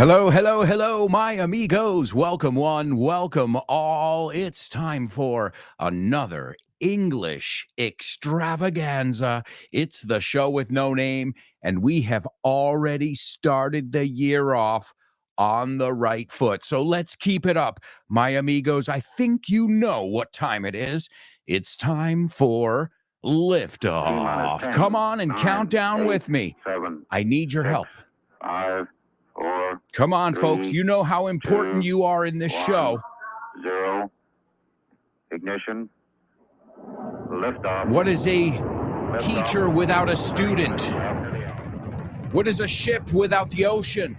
Hello, hello, hello, my amigos. Welcome one, welcome all. It's time for another English extravaganza. It's the show with no name, and we have already started the year off on the right foot. So let's keep it up, my amigos. I think you know what time it is. It's time for liftoff. Come on and count down with me. I need your help. 5, 4, Come on, folks. 3, You know how important 2, you are in this 1, show. 0. Ignition. Liftoff. What is a Liftoff. teacher without a student? What is a ship without the ocean?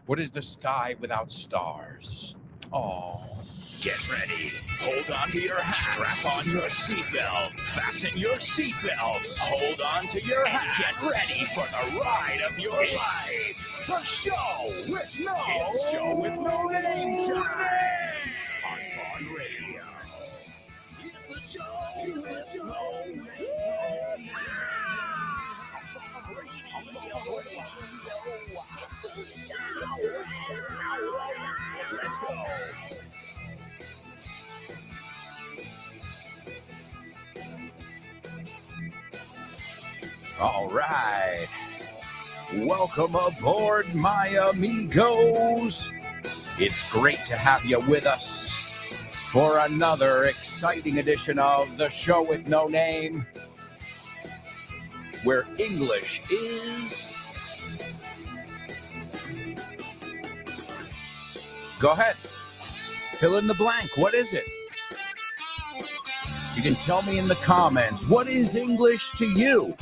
What is the sky without stars? Oh, Get ready. Hold on to your hats. Strap on your seatbelt. Fasten your seatbelts. Hold on to your hats. Get ready for the ride of your life. The show with no name time. On Vaughn Radio. It's a show with no name. It's the show. Let's go. all right. Welcome aboard, my amigos. It's great to have you with us for another exciting edition of the show with no name, where English is... Go ahead. Fill in the blank. What is it? You can tell me in the comments. What is English to you?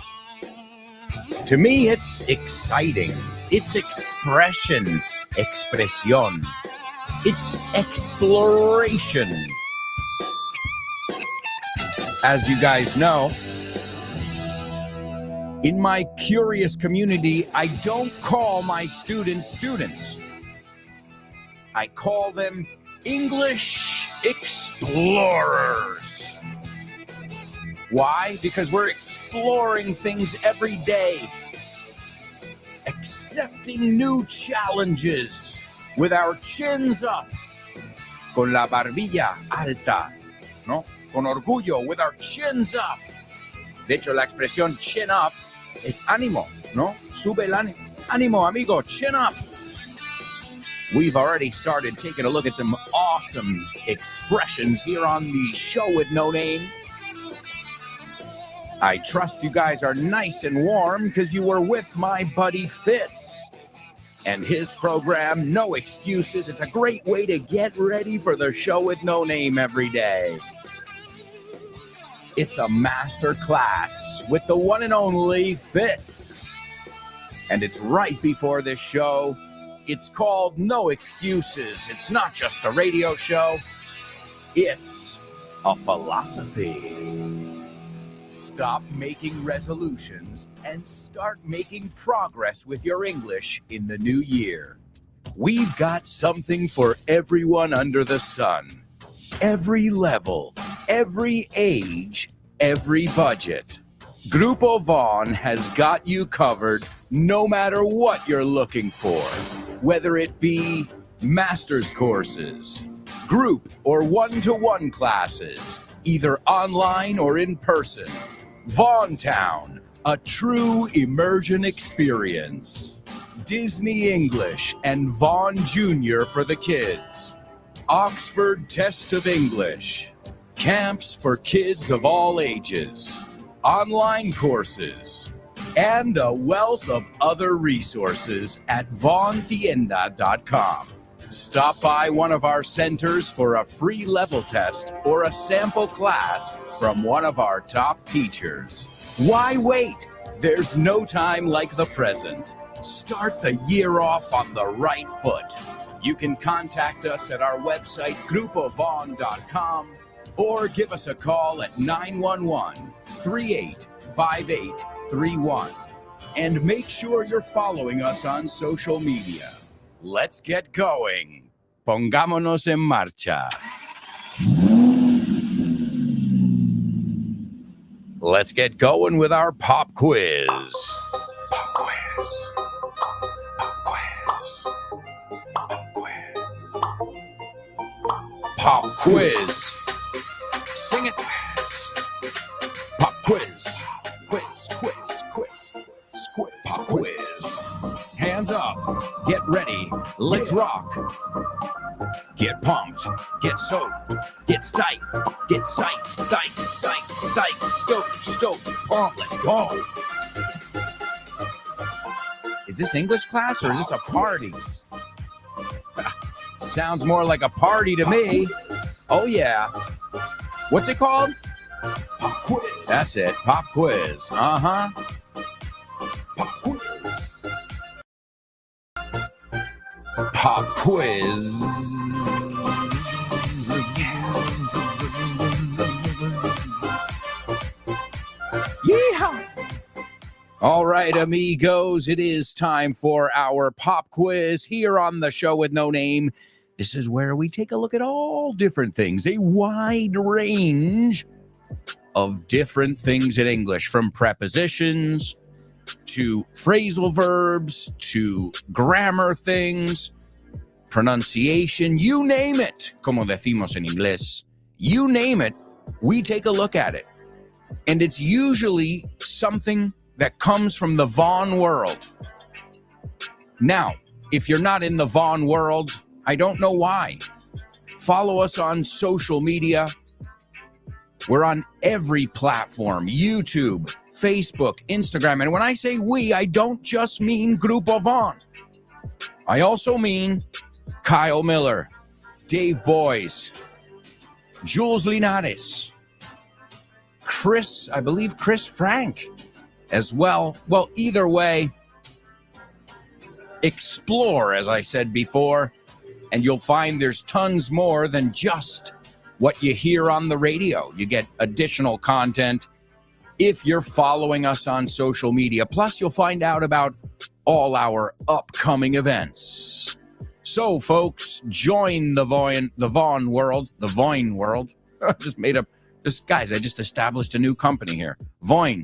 To me, it's exciting. It's expression. Expresión. It's exploration. As you guys know, in my curious community, I don't call my students students. I call them English explorers. Why? Because we're exploring things every day, accepting new challenges with our chins up, con la barbilla alta, ¿no? Con orgullo, with our chins up. De hecho, la expresión chin up es ánimo, ¿no? Sube el ánimo. Ánimo, amigo, chin up. We've already started taking a look at some awesome expressions here on the show with no name. I trust you guys are nice and warm because you were with my buddy Fitz and his program, No Excuses. It's a great way to get ready for the show with no name every day. It's a master class with the one and only Fitz. And it's right before this show. It's called No Excuses. It's not just a radio show. It's a philosophy. Stop making resolutions and start making progress with your English in the new year. We've got something for everyone under the sun. Every level, every age, every budget. Grupo Vaughn has got you covered no matter what you're looking for. Whether it be master's courses, group or one-to-one classes, either online or in person. Vaughntown, a true immersion experience. Disney English and Vaughn Jr. for the kids. Oxford Test of English. Camps for kids of all ages. Online courses. And a wealth of other resources at vaughntienda.com. Stop by one of our centers for a free level test or a sample class from one of our top teachers. Why wait? There's no time like the present. Start the year off on the right foot. You can contact us at our website, grupovaughn.com, or give us a call at 911-385831. And make sure you're following us on social media. Let's get going. Pongámonos en marcha. Let's get going with our pop quiz. Pop quiz. Pop quiz. Pop quiz. Sing it. Pop quiz. Quiz, quiz, quiz, quiz, quiz. Pop quiz. Hands up. Get ready. Let's rock. Get pumped. Get soaked. Get stoked. Get psyched. Psyched. Stoked. Pumped. Let's go. Is this English class or is this a party? Sounds more like a party to me. Oh, yeah. What's it called? Pop quiz. That's it. Pop quiz. Uh-huh. Pop quiz. Pop quiz. Yeehaw. All right, amigos, it is time for our pop quiz here on the show with no name. This is where we take a look at all different things, a wide range of different things in English, from prepositions to phrasal verbs to grammar things, pronunciation, you name it, como decimos en inglés, you name it, we take a look at it. And it's usually something that comes from the Vaughn world. Now, if you're not in the Vaughn world, I don't know why. Follow us on social media. We're on every platform, YouTube, Facebook, Instagram. And when I say we, I don't just mean Grupo Vaughn. I also mean Kyle Miller, Dave Boyes, Jules Linares, I believe Chris Frank as well. Well, either way, explore, as I said before, and you'll find there's tons more than just what you hear on the radio. You get additional content if you're following us on social media. Plus, you'll find out about all our upcoming events. So, folks, join the Vaughn world. I just established a new company here. Vaughn.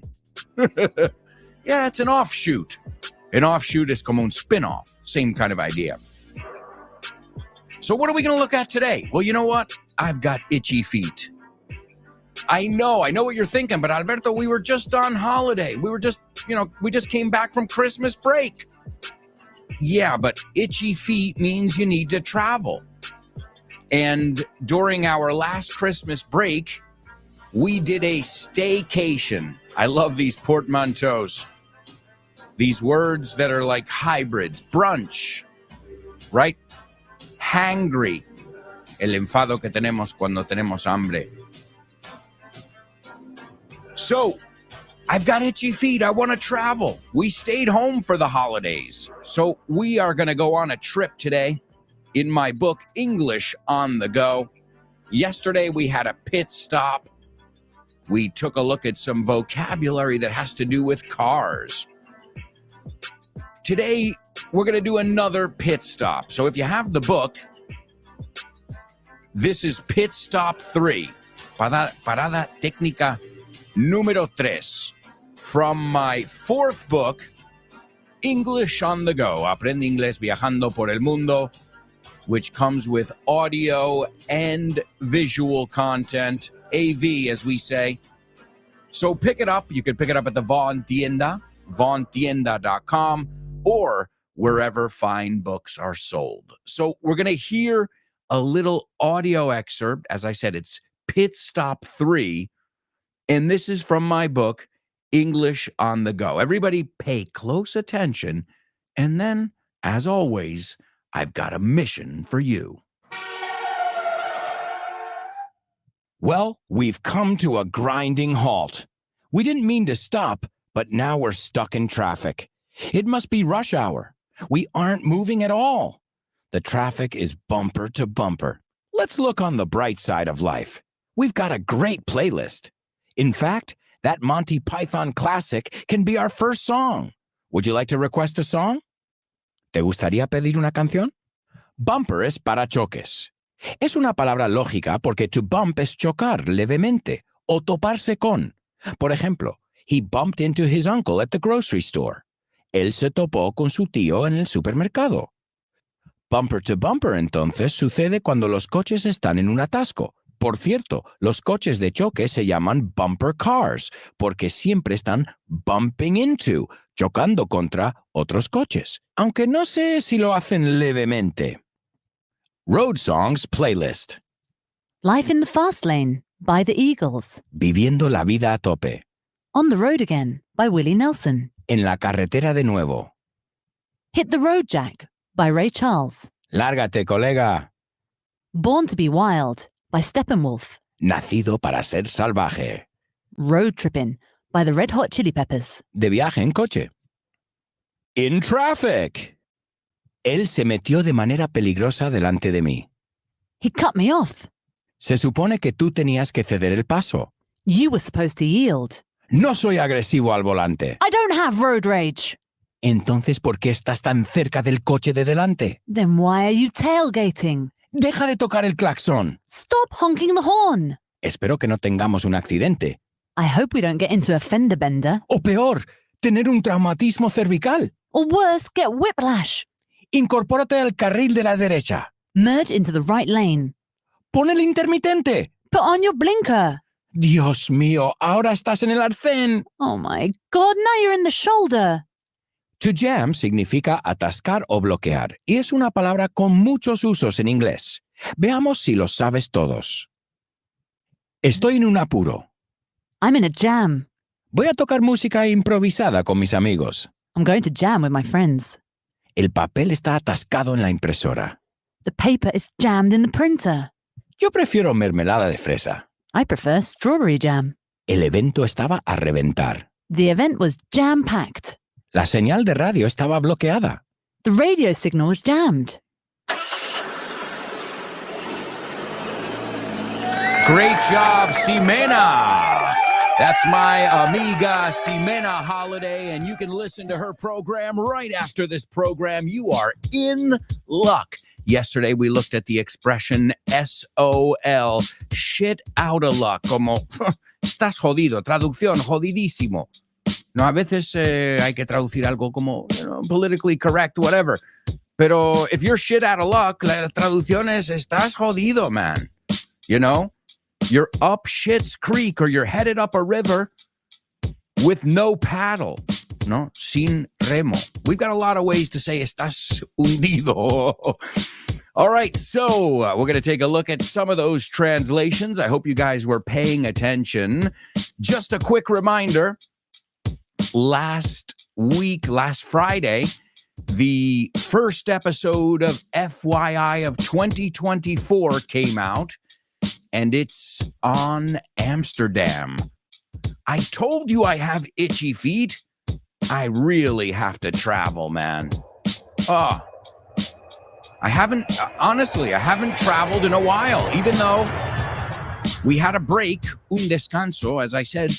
Yeah, it's an offshoot. An offshoot is como un spin-off. Same kind of idea. So what are we going to look at today? Well, you know what? I've got itchy feet. I know what you're thinking, but Alberto, we were just on holiday. We just came back from Christmas break. Yeah, but itchy feet means you need to travel. And during our last Christmas break, we did a staycation. I love these portmanteaus. These words that are like hybrids. Brunch, right? Hangry. El enfado que tenemos cuando tenemos hambre. So, I've got itchy feet. I want to travel. We stayed home for the holidays. So, we are going to go on a trip today in my book, English on the Go. Yesterday, we had a pit stop. We took a look at some vocabulary that has to do with cars. Today, we're going to do another pit stop. So if you have the book, this is Pit Stop 3. Parada técnica número 3. From my fourth book, English on the Go. Aprende Inglés Viajando por el Mundo, which comes with audio and visual content. AV, as we say. So pick it up. You can pick it up at the Vaughn Tienda, vaughntienda.com, or wherever fine books are sold. So we're going to hear a little audio excerpt. As I said, it's Pit Stop 3, and this is from my book, English on the Go. Everybody pay close attention, and then, as always, I've got a mission for you. Well, we've come to a grinding halt. We didn't mean to stop, but now we're stuck in traffic. It must be rush hour. We aren't moving at all. The traffic is bumper to bumper. Let's look on the bright side of life. We've got a great playlist. In fact, that Monty Python classic can be our first song. Would you like to request a song? ¿Te gustaría pedir una canción? Bumper es para choques. Es una palabra lógica porque to bump es chocar levemente o toparse con. Por ejemplo, he bumped into his uncle at the grocery store. Él se topó con su tío en el supermercado. Bumper to bumper, entonces, sucede cuando los coches están en un atasco. Por cierto, los coches de choque se llaman bumper cars porque siempre están bumping into, chocando contra otros coches. Aunque no sé si lo hacen levemente. Road Songs Playlist. Life in the Fast Lane by the Eagles. Viviendo la vida a tope. On the Road Again by Willie Nelson. En la carretera de nuevo. Hit the Road Jack by Ray Charles. Lárgate, colega. Born to be Wild by Steppenwolf. Nacido para ser salvaje. Road Trippin' by the Red Hot Chili Peppers. De viaje en coche. In traffic. Él se metió de manera peligrosa delante de mí. He cut me off. Se supone que tú tenías que ceder el paso. You were supposed to yield. No soy agresivo al volante. I don't have road rage. Entonces, ¿por qué estás tan cerca del coche de delante? Then why are you tailgating? Deja de tocar el claxon. Stop honking the horn. Espero que no tengamos un accidente. I hope we don't get into a fender bender. O peor, tener un traumatismo cervical. Or worse, get whiplash. Incorpórate al carril de la derecha. Merge into the right lane. Pon el intermitente. Put on your blinker. Dios mío, ahora estás en el arcén. Oh my God, now you're in the shoulder. To jam significa atascar o bloquear, y es una palabra con muchos usos en inglés. Veamos si los sabes todos. Estoy en un apuro. I'm in a jam. Voy a tocar música improvisada con mis amigos. I'm going to jam with my friends. El papel está atascado en la impresora. The paper is jammed in the printer. Yo prefiero mermelada de fresa. I prefer strawberry jam. El evento estaba a reventar. The event was jam-packed. La señal de radio estaba bloqueada. The radio signal was jammed. Great job, Ximena. That's my amiga Ximena Holiday, and you can listen to her program right after this program. You are in luck. Yesterday, we looked at the expression SOL, shit out of luck, como estás jodido, traducción, jodidísimo. No, a veces hay que traducir algo como, politically correct, whatever. Pero if you're shit out of luck, la traducción es estás jodido, man. You know? You're up shit's creek or you're headed up a river with no paddle. No, sin remo. We've got a lot of ways to say estás hundido. All right, so we're going to take a look at some of those translations. I hope you guys were paying attention. Just a quick reminder, last Friday, the first episode of FYI of 2024 came out, and it's on Amsterdam. I told you I have itchy feet. I really have to travel, man. I haven't traveled in a while, even though we had a break, un descanso, as I said.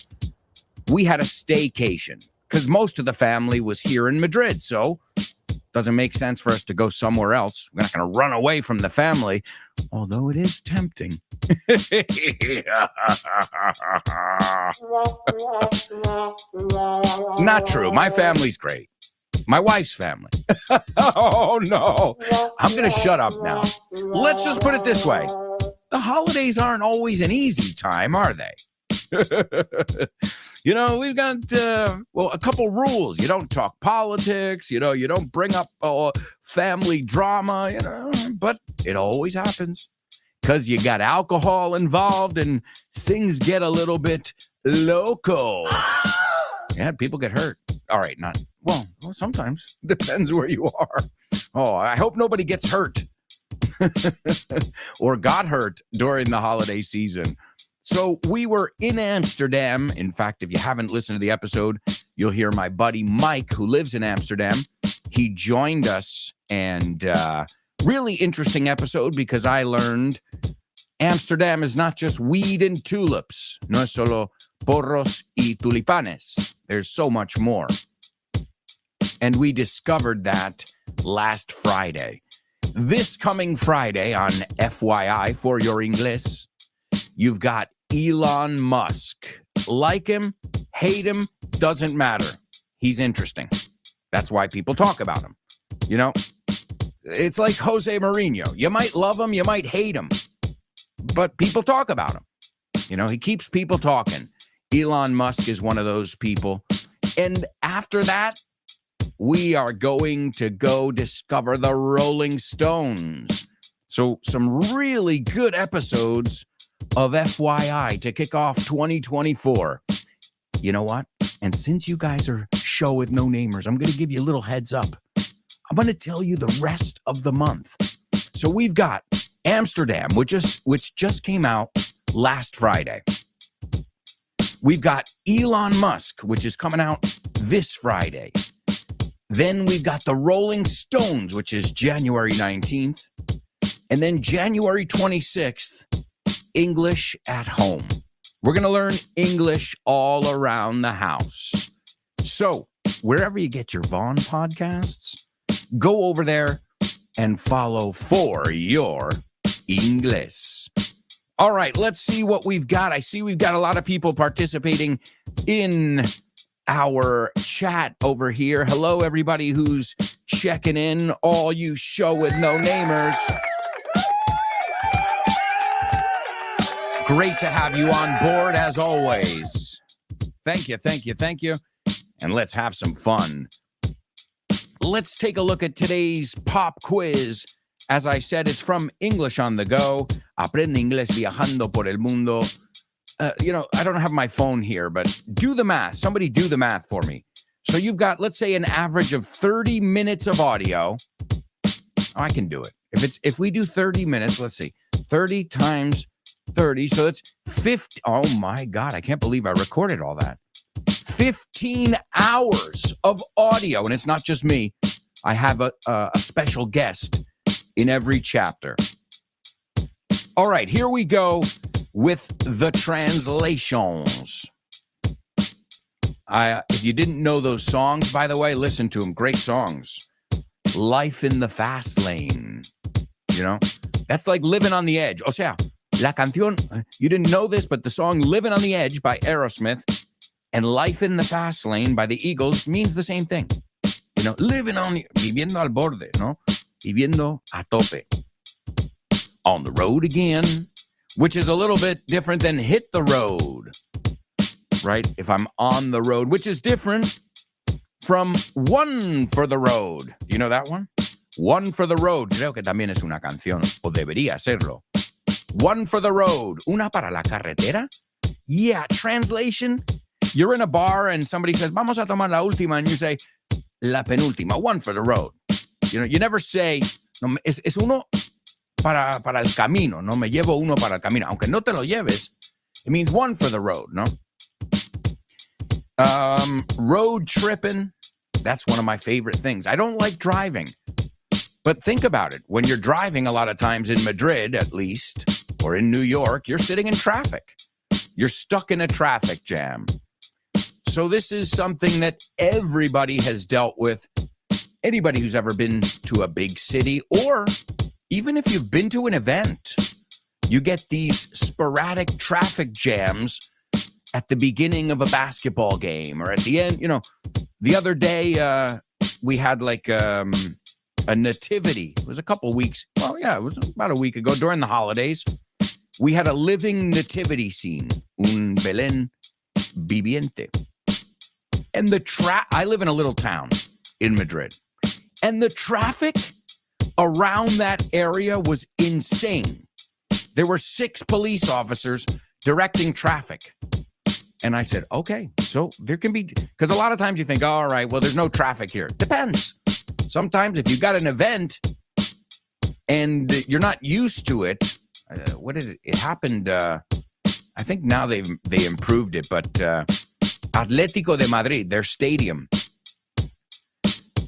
We had a staycation because most of the family was here in Madrid, so doesn't make sense for us to go somewhere else. We're not going to run away from the family, although it is tempting. Not true. My family's great. My wife's family. Oh, no. I'm going to shut up now. Let's just put it this way. The holidays aren't always an easy time, are they? We've got, a couple rules. You don't talk politics, you don't bring up family drama, but it always happens because you got alcohol involved and things get a little bit loco. Yeah, people get hurt. All right, sometimes. Depends where you are. Oh, I hope nobody gets hurt or got hurt during the holiday season. So we were in Amsterdam. In fact, if you haven't listened to the episode, you'll hear my buddy Mike, who lives in Amsterdam. He joined us, and really interesting episode because I learned Amsterdam is not just weed and tulips. No es solo porros y tulipanes. There's so much more. And we discovered that last Friday. This coming Friday on FYI for your English, you've got Elon Musk. Like him, hate him, doesn't matter. He's interesting. That's why people talk about him. It's like Jose Mourinho. You might love him, you might hate him, but people talk about him. You know, he keeps people talking. Elon Musk is one of those people. And after that, we are going to go discover the Rolling Stones. So some really good episodes of FYI to kick off 2024. You know what? And since you guys are show with no namers, I'm going to give you a little heads up. I'm going to tell you the rest of the month. So we've got Amsterdam, which just came out last Friday. We've got Elon Musk, which is coming out this Friday. Then we've got the Rolling Stones, which is January 19th. And then January 26th, English at Home. We're going to learn English all around the house. So wherever you get your Vaughn podcasts, go over there and follow For Your English. All right, let's see what we've got. I see we've got a lot of people participating in our chat over here. Hello, everybody who's checking in, all you show with no namers. Great to have you on board as always. Thank you, thank you, thank you. And let's have some fun. Let's take a look at today's pop quiz. As I said, it's from English on the Go. Aprende inglés viajando por el mundo. I don't have my phone here, but do the math. Somebody do the math for me. So you've got, let's say, an average of 30 minutes of audio. I can do it. If we do 30 minutes, let's see, 30 times 30. So it's 50. Oh my God, I can't believe I recorded all that. 15 hours of audio. And it's not just me. I have a special guest in every chapter. All right, here we go with the translations. If you didn't know those songs, by the way, listen to them. Great songs. Life in the Fast Lane. You know, that's like Living on the Edge. O sea, la canción, you didn't know this, but the song Living on the Edge by Aerosmith and Life in the Fast Lane by the Eagles means the same thing. You know, viviendo al borde, no? Viviendo a tope. On the road again, which is a little bit different than hit the road, right? If I'm on the road, which is different from One for the Road. You know that one? One for the Road. Creo que también es una canción, o debería serlo. One for the Road. Una para la carretera? Yeah, translation. You're in a bar and somebody says, vamos a tomar la última, and you say, la penúltima, one for the road. You know, you never say, no, es uno para el camino, no me llevo uno para el camino. Aunque no te lo lleves, it means one for the road, no? Road tripping, that's one of my favorite things. I don't like driving, but think about it. When you're driving a lot of times in Madrid, at least, or in New York, you're sitting in traffic. You're stuck in a traffic jam. So this is something that everybody has dealt with. Anybody who's ever been to a big city, or even if you've been to an event, you get these sporadic traffic jams at the beginning of a basketball game or at the end. You know, the other day we had like a nativity. It was a couple weeks. Well, yeah, it was about a week ago during the holidays. We had a living nativity scene, un Belén viviente. And I live in a little town in Madrid. And the traffic around that area was insane. There were 6 police officers directing traffic. And I said, okay, so there can be, because a lot of times you think, all right, well, there's no traffic here. Depends. Sometimes if you've got an event and you're not used to it, what did it happened? I think now they improved it, but Atlético de Madrid, their stadium,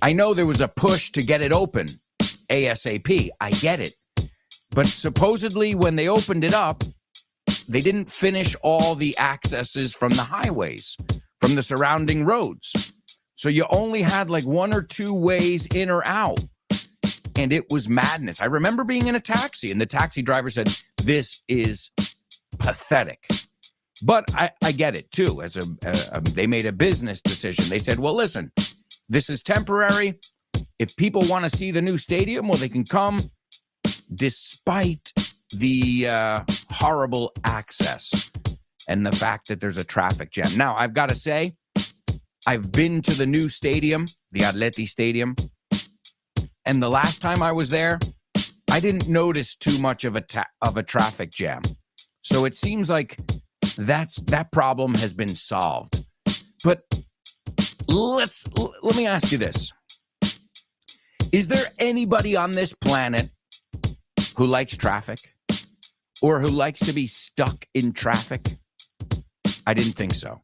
I know there was a push to get it open ASAP. I get it. But supposedly when they opened it up, they didn't finish all the accesses from the highways, from the surrounding roads. So you only had like 1 or 2 ways in or out. And it was madness. I remember being in a taxi and the taxi driver said, this is pathetic. But I get it too. They made a business decision. They said, well, listen, this is temporary. If people want to see the new stadium, well, they can come despite the horrible access and the fact that there's a traffic jam. Now, I've got to say, I've been to the new stadium, the Atleti Stadium, and the last time I was there, I didn't notice too much of a traffic jam. So it seems like that problem has been solved. But let me ask you this. Is there anybody on this planet who likes traffic or who likes to be stuck in traffic? I didn't think so.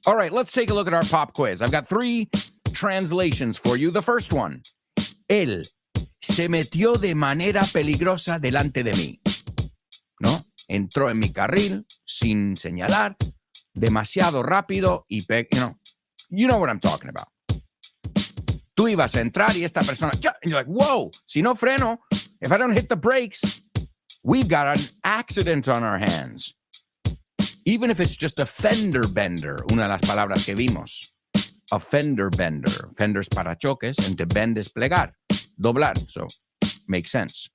All right, let's take a look at our pop quiz. I've got 3 translations for you. The first one. Él se metió de manera peligrosa delante de mí. ¿No? Entró en mi carril sin señalar, demasiado rápido y you know what I'm talking about. Tú ibas a entrar y esta persona, and you're like, whoa, si no freno, if I don't hit the brakes, we've got an accident on our hands. Even if it's just a fender bender, una de las palabras que vimos. A fender bender. Fenders para choques, and to bend is plegar, doblar. So, makes sense.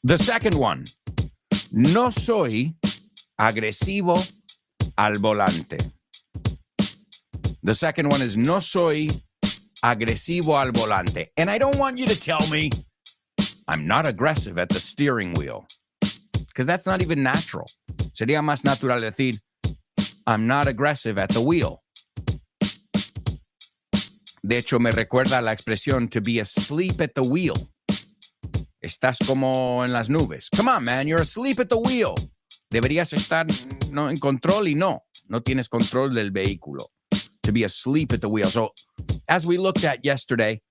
The second one. No soy agresivo al volante. The second one is no soy agresivo al volante. And I don't want you to tell me I'm not aggressive at the steering wheel, because that's not even natural. Sería más natural decir I'm not aggressive at the wheel. De hecho, me recuerda la expresión to be asleep at the wheel. Estás como en las nubes. Come on, man, you're asleep at the wheel. Deberías estar en control y no tienes control del vehículo. To be asleep at the wheel. So, as we looked at yesterday,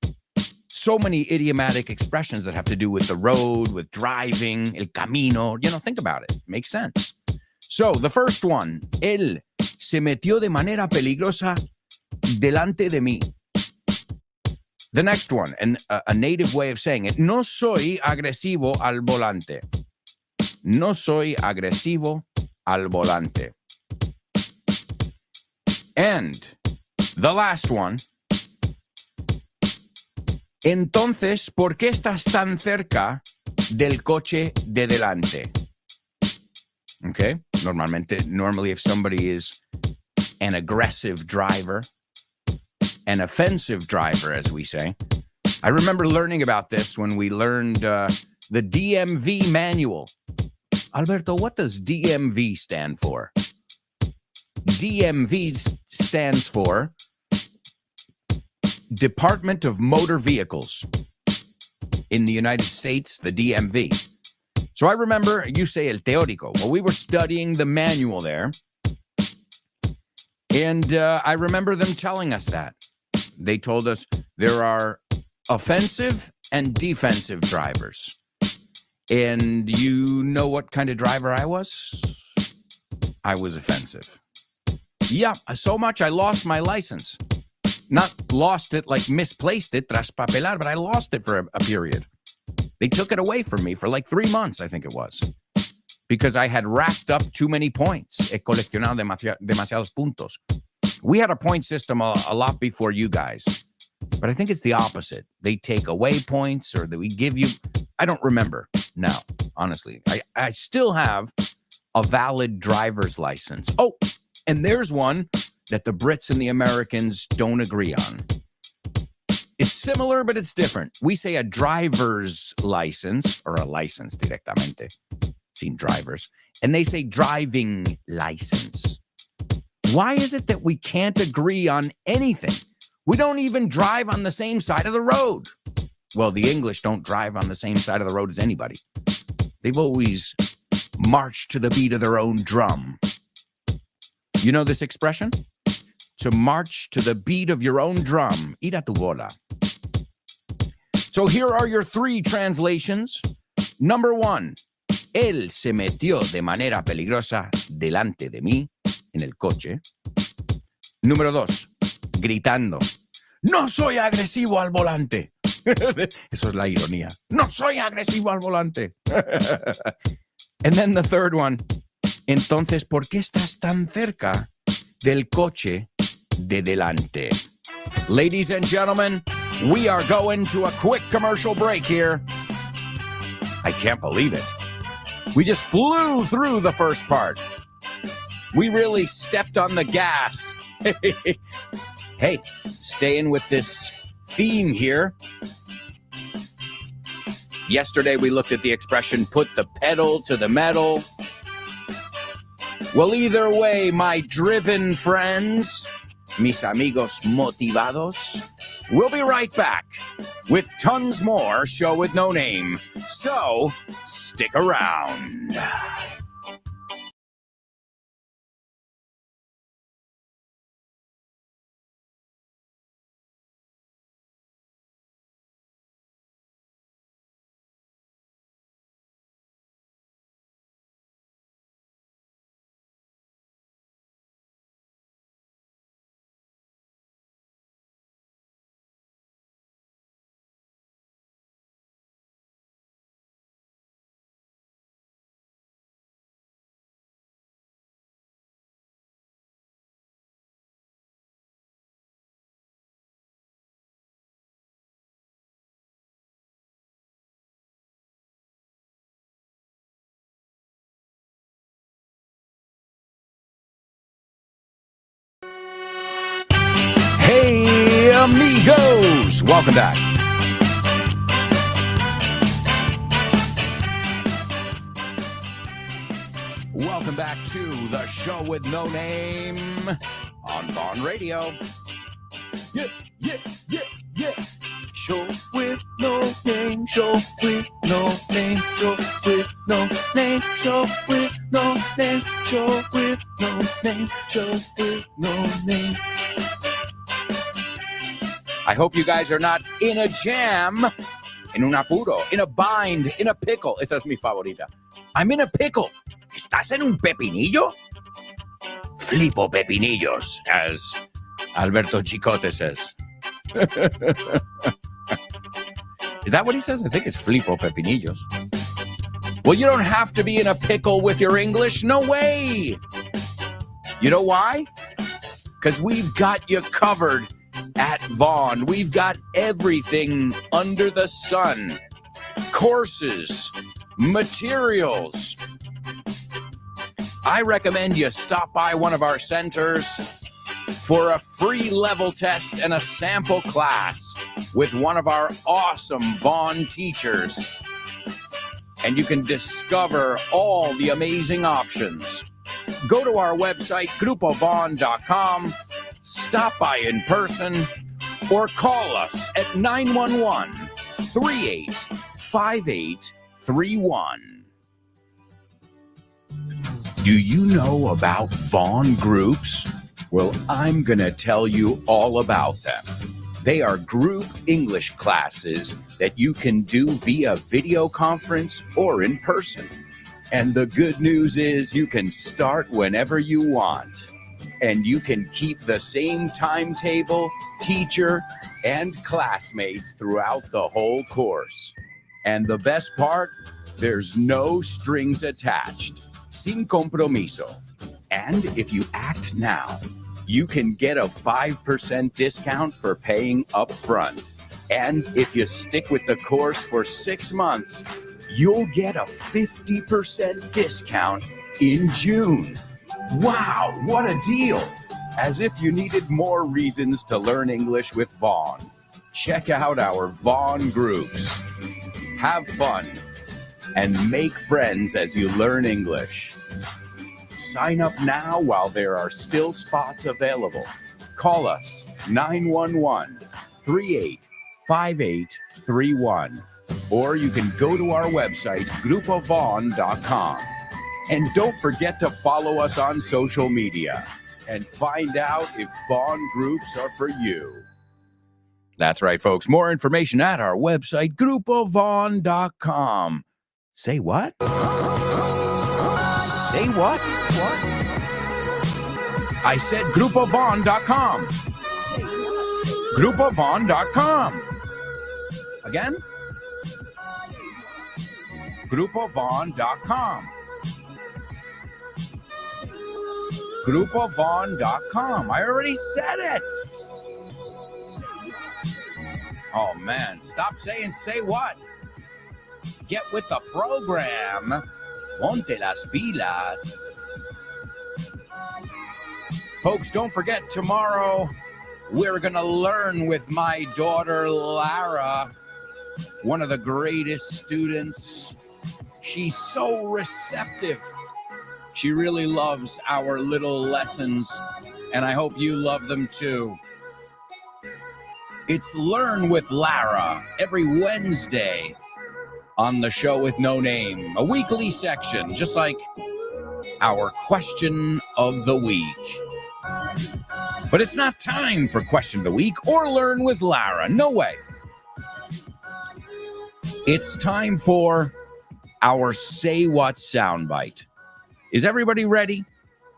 so many idiomatic expressions that have to do with the road, with driving, el camino. Think about it. Makes sense. So, the first one. Él se metió de manera peligrosa delante de mí. The next one, and a native way of saying it, no soy agresivo al volante. No soy agresivo al volante. And the last one, entonces, ¿por qué estás tan cerca del coche de delante? Okay, normally if somebody is an aggressive driver, an offensive driver, as we say. I remember learning about this when we learned the DMV manual. Alberto, what does DMV stand for? DMV stands for Department of Motor Vehicles. In the United States, the DMV. So I remember, you say el teórico. Well, we were studying the manual there. And I remember them telling us that. They told us there are offensive and defensive drivers. And you know what kind of driver I was? I was offensive. Yeah, so much I lost my license. Not lost it like misplaced it, traspapelar, but I lost it for a period. They took it away from me for like 3 months, I think it was. Because I had racked up too many points. He coleccionado demasiados puntos. We had a point system a lot before you guys, but I think it's the opposite. They take away points or that we give you. I don't remember now, honestly. I still have a valid driver's license. Oh, and there's one that the Brits and the Americans don't agree on. It's similar, but it's different. We say a driver's license or a license directamente, sin drivers, and they say driving license. Why is it that we can't agree on anything? We don't even drive on the same side of the road. Well, the English don't drive on the same side of the road as anybody. They've always marched to the beat of their own drum. You know this expression? To march to the beat of your own drum. Ir a tu bola. So here are your 3 translations. Number 1. Él se metió de manera peligrosa delante de mí. En el coche. Número 2, gritando, no soy agresivo al volante. Eso es la ironía. No soy agresivo al volante. And then the third one, entonces, ¿por qué estás tan cerca del coche de delante? Ladies and gentlemen, We are going to a quick commercial break here. I can't believe it. We just flew through the first part. We really stepped on the gas. Hey, staying with this theme here. Yesterday we looked at the expression, put the pedal to the metal. Well, either way, my driven friends, mis amigos motivados, we'll be right back with tons more Show with No Name. So, stick around. Hey, amigos! Welcome back. Welcome back to the Show with No Name on Vaughn Radio. Yeah. Show with no name, show with no name, show with no name, show with no name, show with no name, show with no name. I hope you guys are not in a jam, en un apuro, in a bind, in a pickle. Esa es mi favorita. I'm in a pickle. ¿Estás en un pepinillo? Flipo pepinillos, as Alberto Chicote says. Is that what he says? I think it's flipo pepinillos. Well, you don't have to be in a pickle with your English. No way. You know why? Because we've got you covered at Vaughn. We've got everything under the sun. Courses, materials. I recommend you stop by one of our centers for a free level test and a sample class with one of our awesome Vaughn teachers. And you can discover all the amazing options. Go to our website, grupovaughn.com, stop by in person, or call us at 911-385831. Do you know about Vaughn groups? Well, I'm going to tell you all about them. They are group English classes that you can do via video conference or in person. And the good news is you can start whenever you want. And you can keep the same timetable, teacher, and classmates throughout the whole course. And the best part, there's no strings attached. Sin compromiso. And if you act now, you can get a 5% discount for paying up front. And if you stick with the course for 6 months, you'll get a 50% discount in June. Wow, what a deal! As if you needed more reasons to learn English with Vaughn. Check out our Vaughn groups. Have fun and make friends as you learn English. Sign up now while there are still spots available. Call us 911-385831. Or you can go to our website, grupovaughn.com. And don't forget to follow us on social media and find out if Vaughn groups are for you. That's right, folks. More information at our website, grupovaughn.com. Say what? Say what? What? I said grupovaughn.com. Grupovaughn.com. Again? Grupovaughn.com. Grupovaughn.com. I already said it. Oh, man. Stop saying say what? Get with the program. Ponte las pilas. Folks, don't forget, tomorrow we're going to learn with my daughter, Lara, one of the greatest students. She's so receptive. She really loves our little lessons, and I hope you love them too. It's Learn with Lara every Wednesday on the Show with No Name, a weekly section, just like our question of the week. But it's not time for question of the week or Learn with Lara. No way. It's time for our Say What soundbite. Is everybody ready?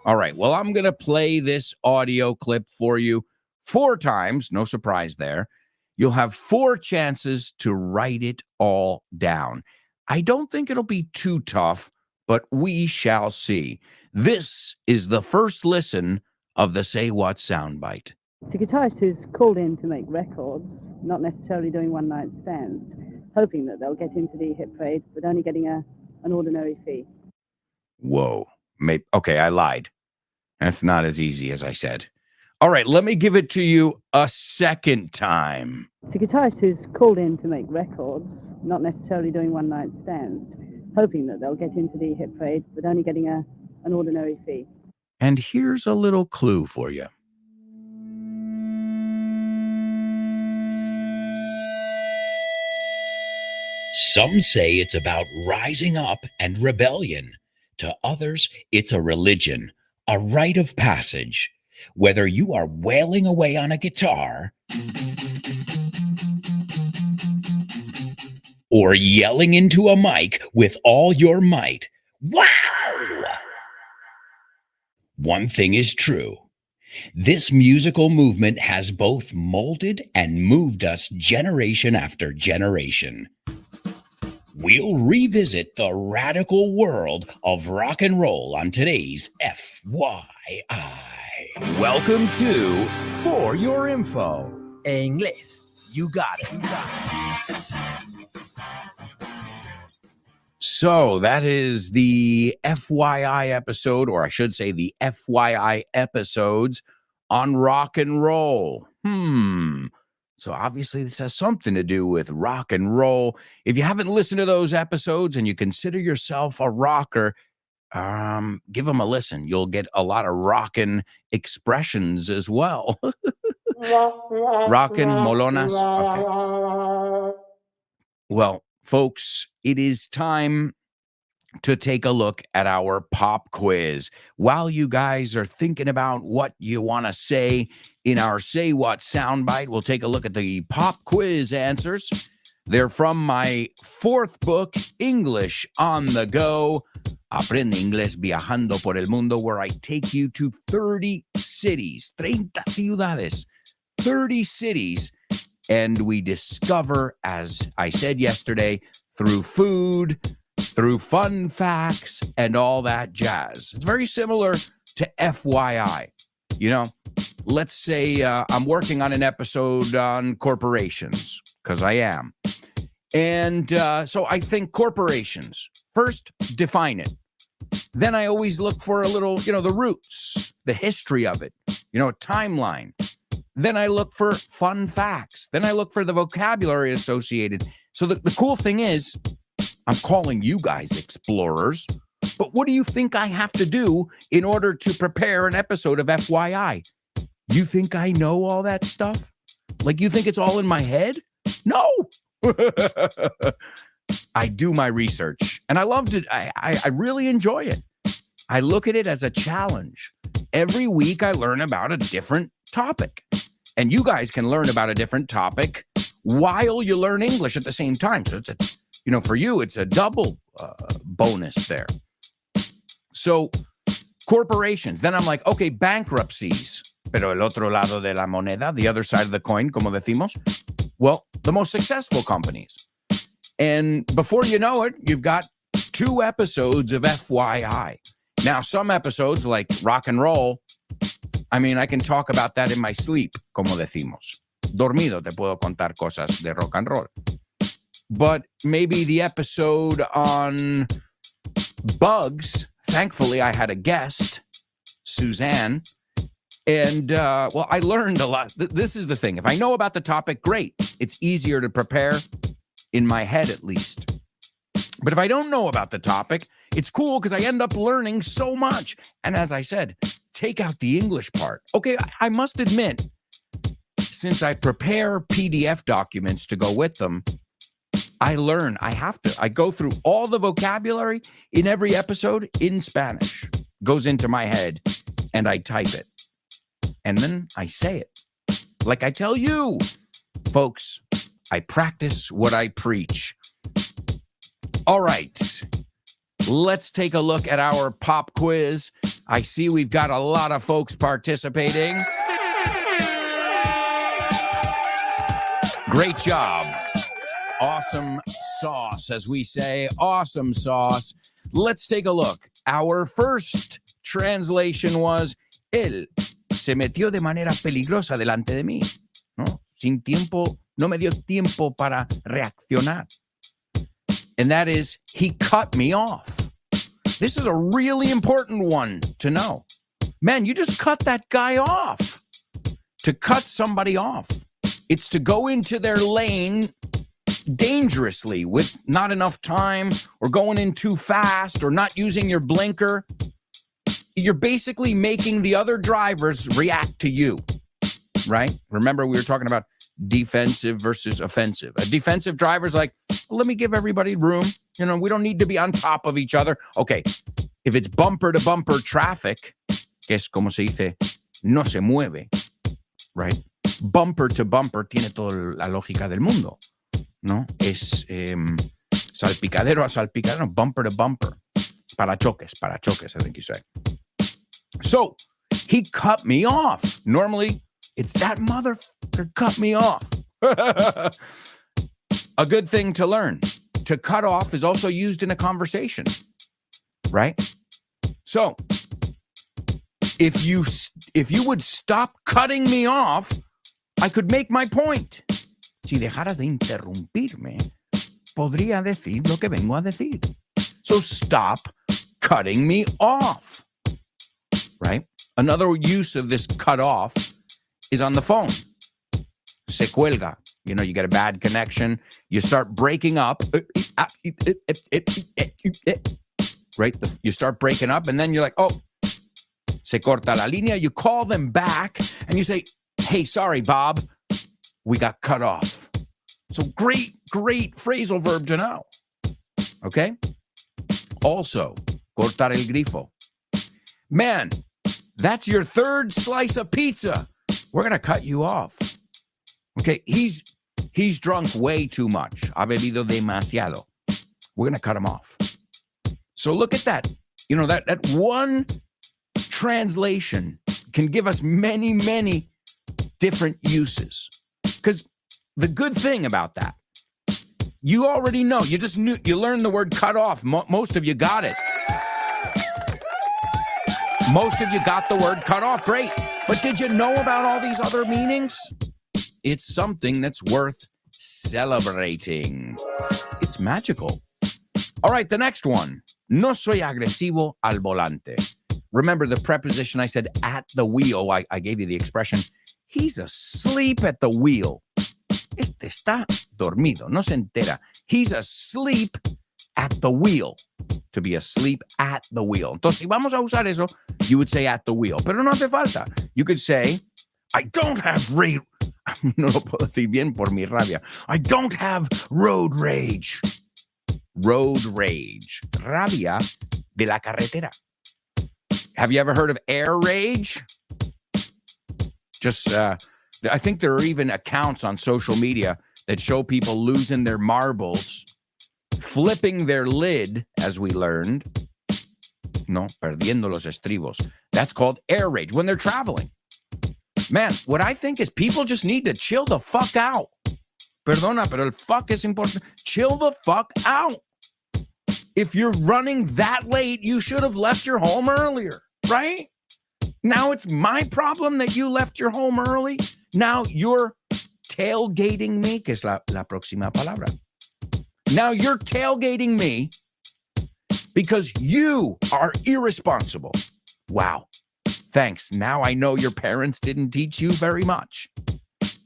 All right. Well, I'm going to play this audio clip for you 4 times. No surprise there. You'll have 4 chances to write it all down. I don't think it'll be too tough, but we shall see. This is the first listen of the Say What soundbite. It's a guitarist who's called in to make records, not necessarily doing one-night stands, hoping that they'll get into the hit parade, but only getting an ordinary fee. Whoa. Okay, I lied. That's not as easy as I said. All right, let me give it to you a second time. It's a guitarist who's called in to make records, not necessarily doing one-night stands, hoping that they'll get into the hit parade, but only getting an ordinary fee. And here's a little clue for you. Some say it's about rising up and rebellion. To others, it's a religion, a rite of passage. Whether you are wailing away on a guitar or yelling into a mic with all your might, wow! One thing is true. This musical movement has both molded and moved us generation after generation. We'll revisit the radical world of rock and roll on today's FYI. Welcome to For Your Info. En inglés. You got it. So that is the FYI episode, or I should say the FYI episodes on rock and roll. So obviously this has something to do with rock and roll. If you haven't listened to those episodes and you consider yourself a rocker, give them a listen. You'll get a lot of rockin' expressions as well. Rockin' molonas. Okay. Well, folks, it is time to take a look at our pop quiz. While you guys are thinking about what you want to say in our Say What soundbite, we'll take a look at the pop quiz answers. They're from my 4th book, English on the Go, Aprende Inglés Viajando por el Mundo, where I take you to 30 cities, 30 ciudades, 30 cities, and we discover, as I said yesterday, through food, through fun facts, and all that jazz. It's very similar to FYI. You know, let's say I'm working on an episode on corporations, because I am. And so I think corporations. First, define it. Then I always look for a little, the roots, the history of it, a timeline. Then I look for fun facts. Then I look for the vocabulary associated. So the cool thing is, I'm calling you guys explorers, but what do you think I have to do in order to prepare an episode of FYI? You think I know all that stuff? Like you think it's all in my head? No. I do my research and I loved it. I really enjoy it. I look at it as a challenge. Every week I learn about a different topic, and you guys can learn about a different topic while you learn English at the same time. So it's for you, it's a double bonus there. So corporations, then I'm like, okay, bankruptcies, pero el otro lado de la moneda, the other side of the coin, como decimos, well, the most successful companies. And before you know it, you've got 2 episodes of FYI. Now, some episodes like rock and roll, I can talk about that in my sleep, como decimos. dormido te puedo contar cosas de rock and roll. But maybe the episode on bugs, thankfully I had a guest, Suzanne, and, well, I learned a lot. This is the thing. If I know about the topic, great. It's easier to prepare in my head, at least. But if I don't know about the topic, it's cool because I end up learning so much. And as I said, take out the English part. Okay, I must admit, since I prepare PDF documents to go with them, I learn. I go through all the vocabulary in every episode in Spanish. Goes into my head, and I type it. And then I say it. Like I tell you, folks, I practice what I preach. All right, let's take a look at our pop quiz. I see we've got a lot of folks participating. Great job. Awesome sauce, as we say. Awesome sauce. Let's take a look. Our first translation was, él se metió de manera peligrosa delante de mí. ¿No? Sin tiempo, no me dio tiempo para reaccionar. And that is, he cut me off. This is a really important one to know. Man, you just cut that guy off. To cut somebody off, it's to go into their lane dangerously with not enough time or going in too fast or not using your blinker. You're basically making the other drivers react to you, right? Remember, we were talking about defensive versus offensive. A defensive driver's like, well, let me give everybody room. You know, we don't need to be on top of each other. Okay, if it's bumper to bumper traffic, que es como se dice, no se mueve, right? Bumper to bumper tiene toda la lógica del mundo, ¿no? Es salpicadero a salpicadero, bumper to bumper. Parachoques, I think you say. So, he cut me off. Normally, it's that motherfucker cut me off. A good thing to learn. To cut off is also used in a conversation, right? So, if you would stop cutting me off, I could make my point. Si dejaras de interrumpirme, podría decir lo que vengo a decir. So stop cutting me off, right? Another use of this cut off is on the phone. Se cuelga. You know, you get a bad connection. You start breaking up. Right? You start breaking up, and then you're like, oh, se corta la línea. You call them back, and you say, hey, sorry, Bob. We got cut off. So great phrasal verb to know. Okay? Also, cortar el grifo. Man, that's your third slice of pizza. We're going to cut you off. Okay, he's drunk way too much. Ha bebido demasiado. We're going to cut him off. So look at that. You know, that one translation can give us many, many different uses. Because the good thing about that, you already know. You just knew. You learned the word cut off. Most of you got it. Most of you got the word cut off. Great. But did you know about all these other meanings? It's something that's worth celebrating. It's magical. All right, the next one. No soy agresivo al volante. Remember the preposition I said at the wheel. I gave you the expression. He's asleep at the wheel. Este está dormido, no se entera. He's asleep at the wheel. To be asleep at the wheel. Entonces, si vamos a usar eso, you would say at the wheel. Pero no hace falta. You could say, I don't have no lo puedo decir bien por mi rabia. I don't have road rage. Road rage. Rabia de la carretera. Have you ever heard of air rage? Just, I think there are even accounts on social media that show people losing their marbles, flipping their lid, as we learned. No, perdiendo los estribos. That's called air rage when they're traveling. Man, what I think is people just need to chill the fuck out. Perdona, pero el fuck es important. Chill the fuck out. If you're running that late, you should have left your home earlier, right? Now it's my problem that you left your home early. Now you're tailgating me, que es la próxima palabra. Now you're tailgating me because you are irresponsible. Wow. Thanks. Now I know your parents didn't teach you very much.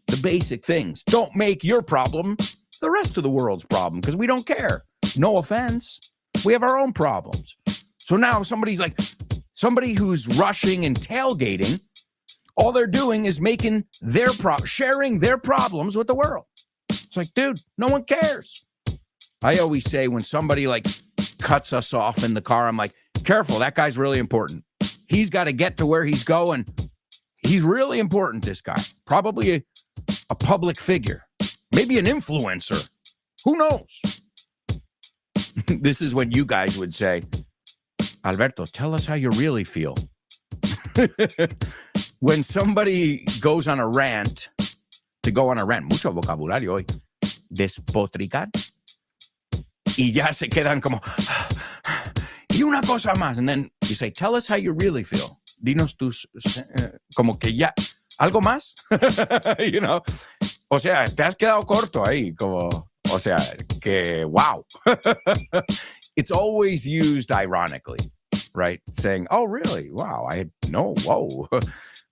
The basic things. Don't make your problem the rest of the world's problem because we don't care. No offense. We have our own problems. So now somebody who's rushing and tailgating, all they're doing is sharing their problems with the world. It's like, dude, no one cares. I always say when somebody cuts us off in the car, I'm like, careful, that guy's really important. He's got to get to where he's going. He's really important, this guy. Probably a public figure. Maybe an influencer. Who knows? This is when you guys would say, Alberto, tell us how you really feel. When somebody goes on a rant, mucho vocabulario hoy, despotricar, y ya se quedan como, y una cosa más, and then you say, tell us how you really feel. Dinos tus, como que ya, algo más, you know? O sea, te has quedado corto ahí, como, o sea, que wow. It's always used ironically, right? Saying, oh, really? Wow, whoa.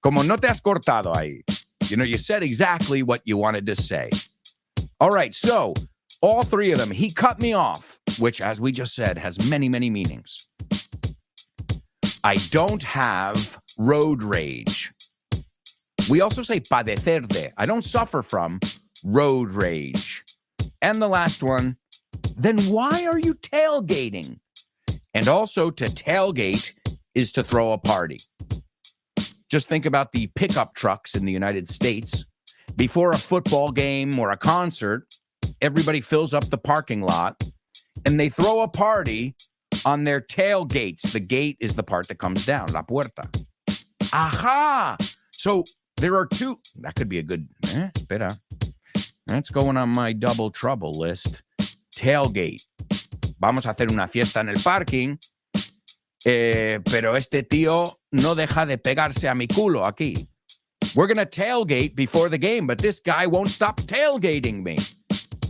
Como no te has cortado ahí. You know, you said exactly what you wanted to say. All right, so all three of them, he cut me off, which, as we just said, has many, many meanings. I don't have road rage. We also say padecer de. I don't suffer from road rage. And the last one, then why are you tailgating? And also to tailgate is to throw a party. Just think about the pickup trucks in the United States. Before a football game or a concert, everybody fills up the parking lot and they throw a party on their tailgates. The gate is the part that comes down, la puerta. Aha! So there are two. That could be a good, espera. That's going on my double trouble list. Tailgate. Vamos a hacer una fiesta en el parking, pero este tío no deja de pegarse a mi culo aquí. We're going to tailgate before the game, but this guy won't stop tailgating me.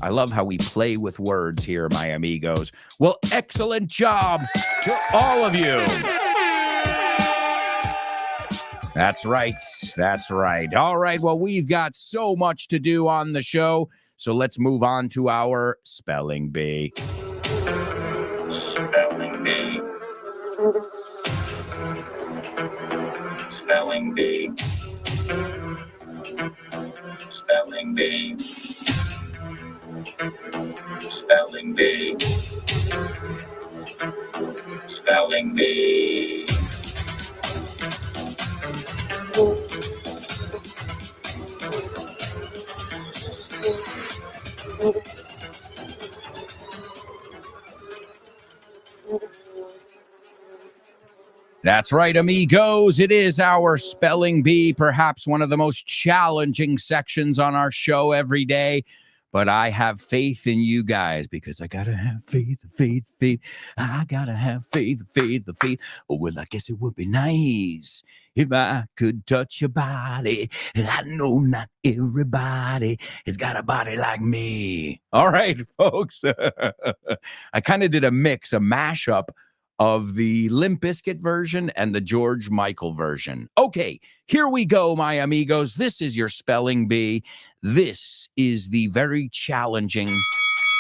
I love how we play with words here, my amigos. Well, excellent job to all of you. That's right. All right, well, we've got so much to do on the show, so let's move on to our Spelling Bee. Spelling Bee. Spelling Bee. Spelling Bee. Spelling Bee. Spelling Bee. That's right, amigos. It is our Spelling Bee, perhaps one of the most challenging sections on our show every day. But I have faith in you guys because I gotta have faith. I gotta have faith. Oh, well, I guess it would be nice if I could touch your body. I know not everybody has got a body like me. All right, folks. I kind of did a mashup of the Limp Bizkit version and the George Michael version. Okay, here we go, my amigos. This is your Spelling Bee. This is the very challenging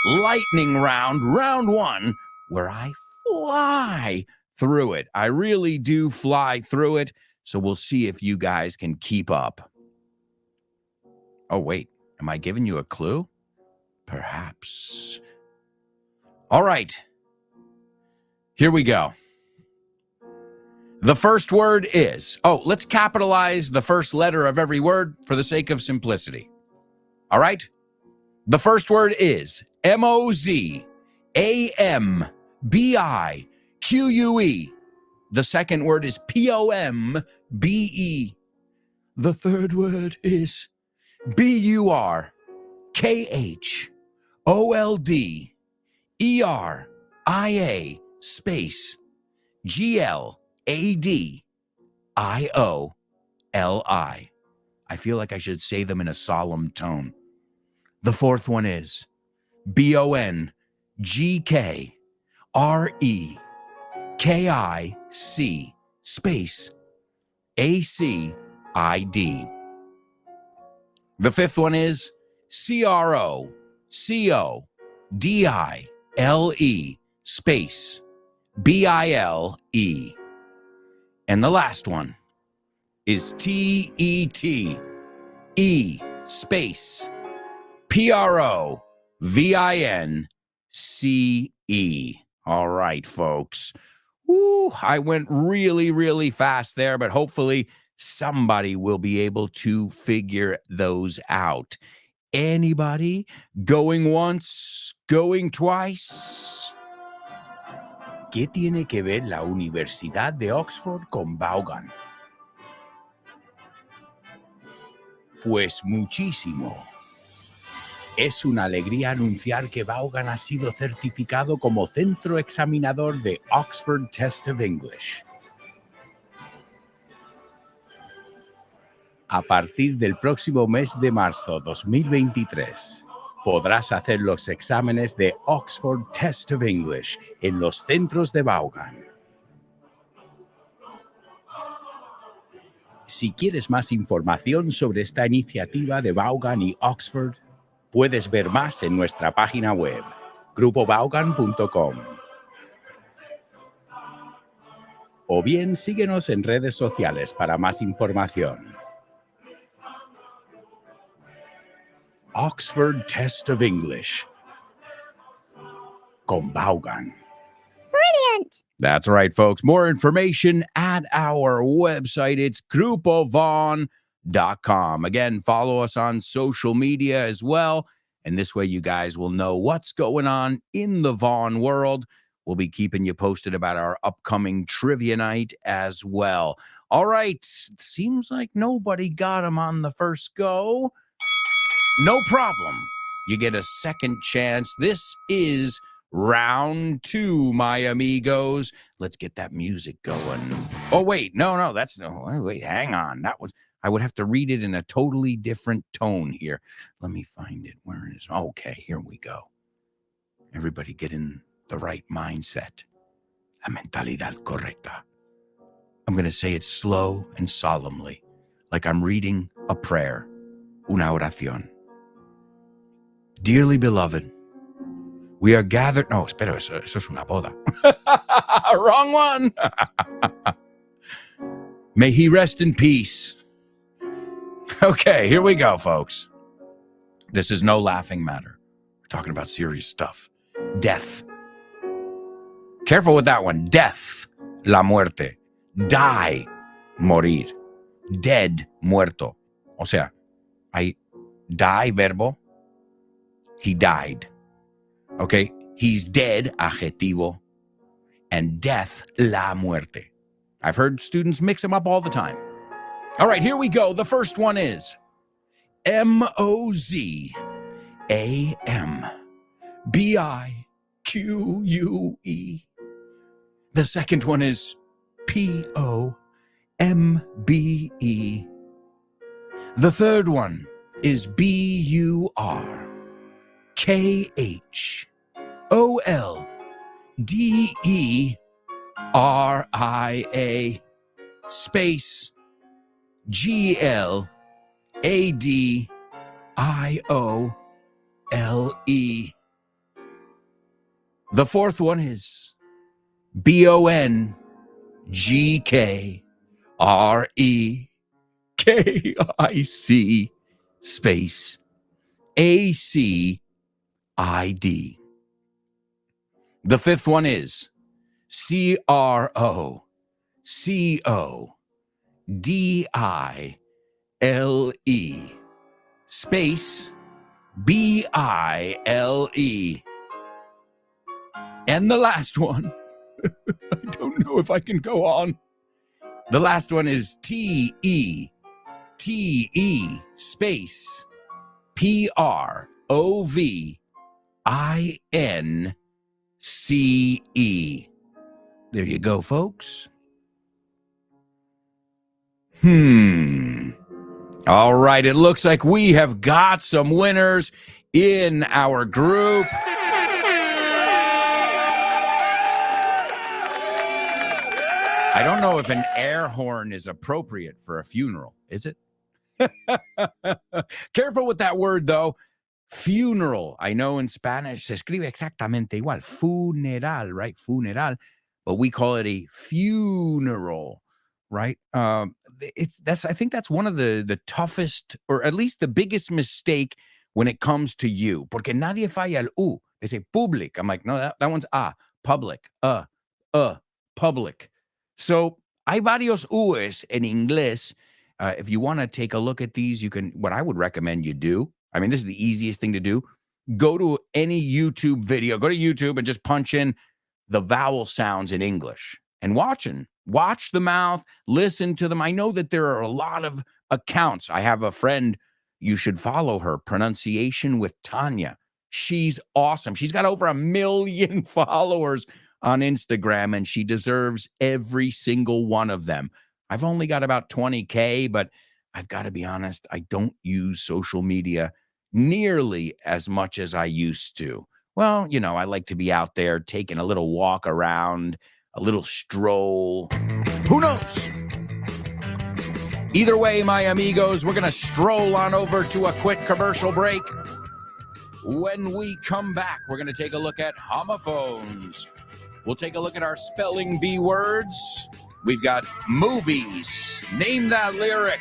lightning round one, where I fly through it. I really do fly through it, so we'll see if you guys can keep up. Oh, wait, am I giving you a clue? Perhaps. All right. Here we go. The first word is, let's capitalize the first letter of every word for the sake of simplicity. All right? The first word is Mozambique. The second word is Pombe. The third word is Burkholderia space Gladioli. I feel like I should say them in a solemn tone. The fourth one is BONGKREKIC space ACID. The fifth one is CROCODILE space BILE. And the last one is TETE space PROVINCE. All right, folks. Woo, I went really, really fast there, but hopefully somebody will be able to figure those out. Anybody? Going once, going twice. ¿Qué tiene que ver la Universidad de Oxford con Vaughan? Pues muchísimo. Es una alegría anunciar que Vaughan ha sido certificado como centro examinador de Oxford Test of English. A partir del próximo mes de marzo 2023, podrás hacer los exámenes de Oxford Test of English en los centros de Vaughan. Si quieres más información sobre esta iniciativa de Vaughan y Oxford, puedes ver más en nuestra página web, grupovaughan.com. O bien síguenos en redes sociales para más información. Oxford Test of English con Vaughan. Brilliant! That's right, folks. More information at our website. It's grupovaughn.com. Again, follow us on social media as well. And this way you guys will know what's going on in the Vaughan world. We'll be keeping you posted about our upcoming trivia night as well. All right. Seems like nobody got him on the first go. No problem. You get a second chance. This is round 2, my amigos. Let's get that music going. Oh, wait. No, that's no. Wait, hang on. I would have to read it in a totally different tone here. Let me find it. Where is it? Okay, here we go. Everybody get in the right mindset. La mentalidad correcta. I'm going to say it slow and solemnly, like I'm reading a prayer. Una oración. Dearly beloved, we are gathered. No, espera, eso es una boda. Wrong one. May he rest in peace. Okay, here we go, folks. This is no laughing matter. We're talking about serious stuff. Death. Careful with that one. Death, la muerte. Die, morir. Dead, muerto. O sea, I die, verbo. He died. Okay? He's dead, adjetivo. And death, la muerte. I've heard students mix them up all the time. All right, here we go. The first one is MOZAMBIQUE. The second one is POMBE. The third one is BURKHOLDERIA space GLADIOLE. The fourth one is BONGKREKIC space ACID. The fifth one is CROCODILE space BILE. And the last one, I don't know if I can go on. The last one is TETE space PROVINCE. There you go, folks. All right, it looks like we have got some winners in our group. I don't know if an air horn is appropriate for a funeral, is it? Careful with that word, though. Funeral. I know in Spanish se escribe exactamente igual. Funeral, right? Funeral. But we call it a funeral, right? I think that's one of the toughest, or at least the biggest mistake when it comes to you. Porque nadie falla el U. They say public. I'm like, no, that one's public. Public. So hay varios U's en inglés. If you want to take a look at these, you can, what I would recommend you do, I mean, this is the easiest thing to do. Go to any YouTube video, go to YouTube and just punch in the vowel sounds in English and watch the mouth, listen to them. I know that there are a lot of accounts. I have a friend, you should follow her, Pronunciation with Tanya. She's awesome. She's got over 1 million followers on Instagram, and she deserves every single one of them. I've only got about 20K, but I've got to be honest, I don't use social media nearly as much as I used to. Well, you know, I like to be out there taking a little walk around, a little stroll. Who knows? Either way, my amigos, we're going to stroll on over to a quick commercial break. When we come back, we're going to take a look at homophones. We'll take a look at our spelling bee words. We've got movies, name that lyric,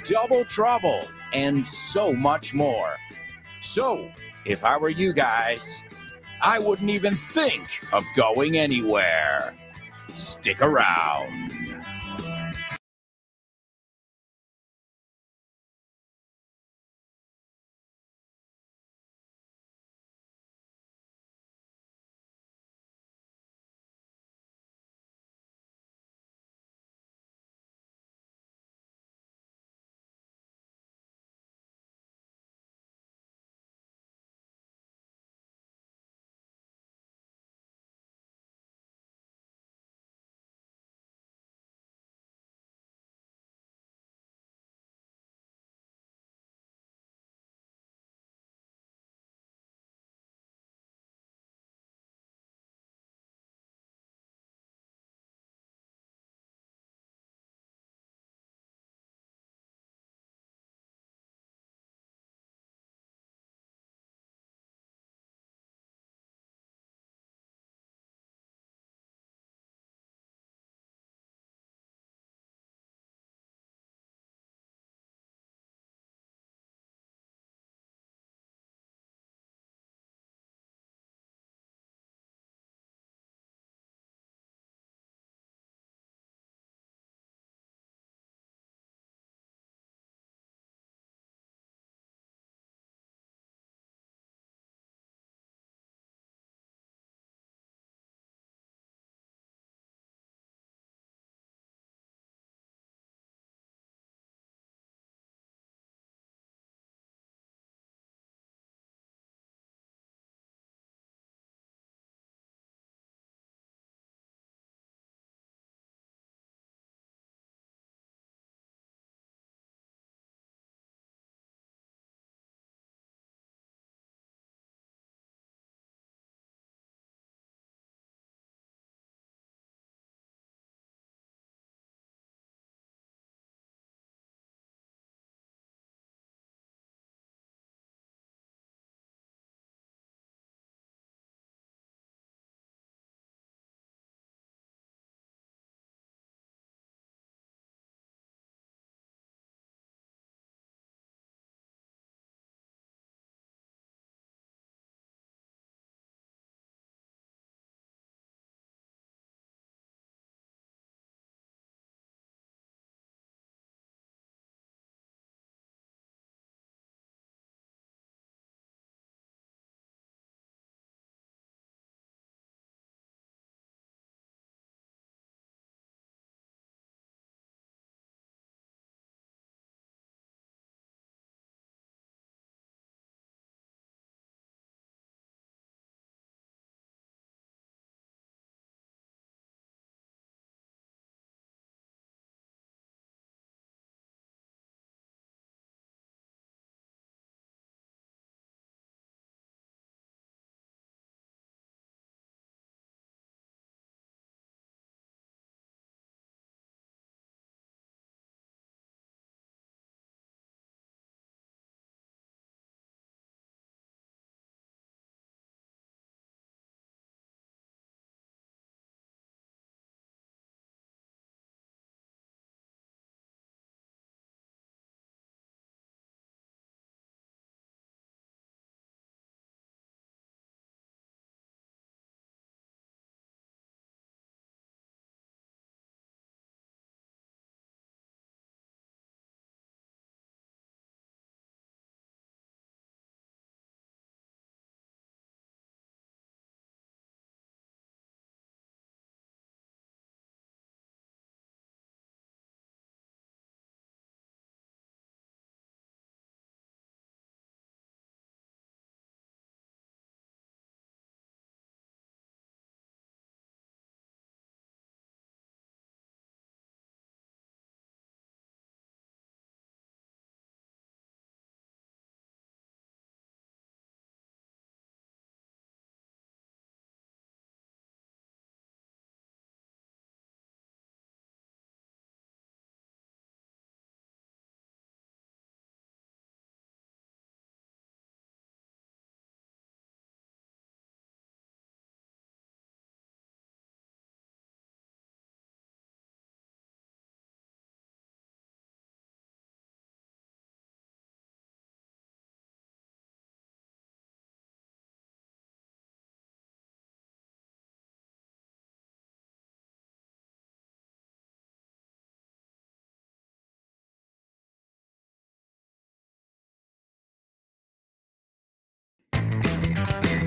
double trouble, and so much more. So, if I were you guys, I wouldn't even think of going anywhere. Stick around.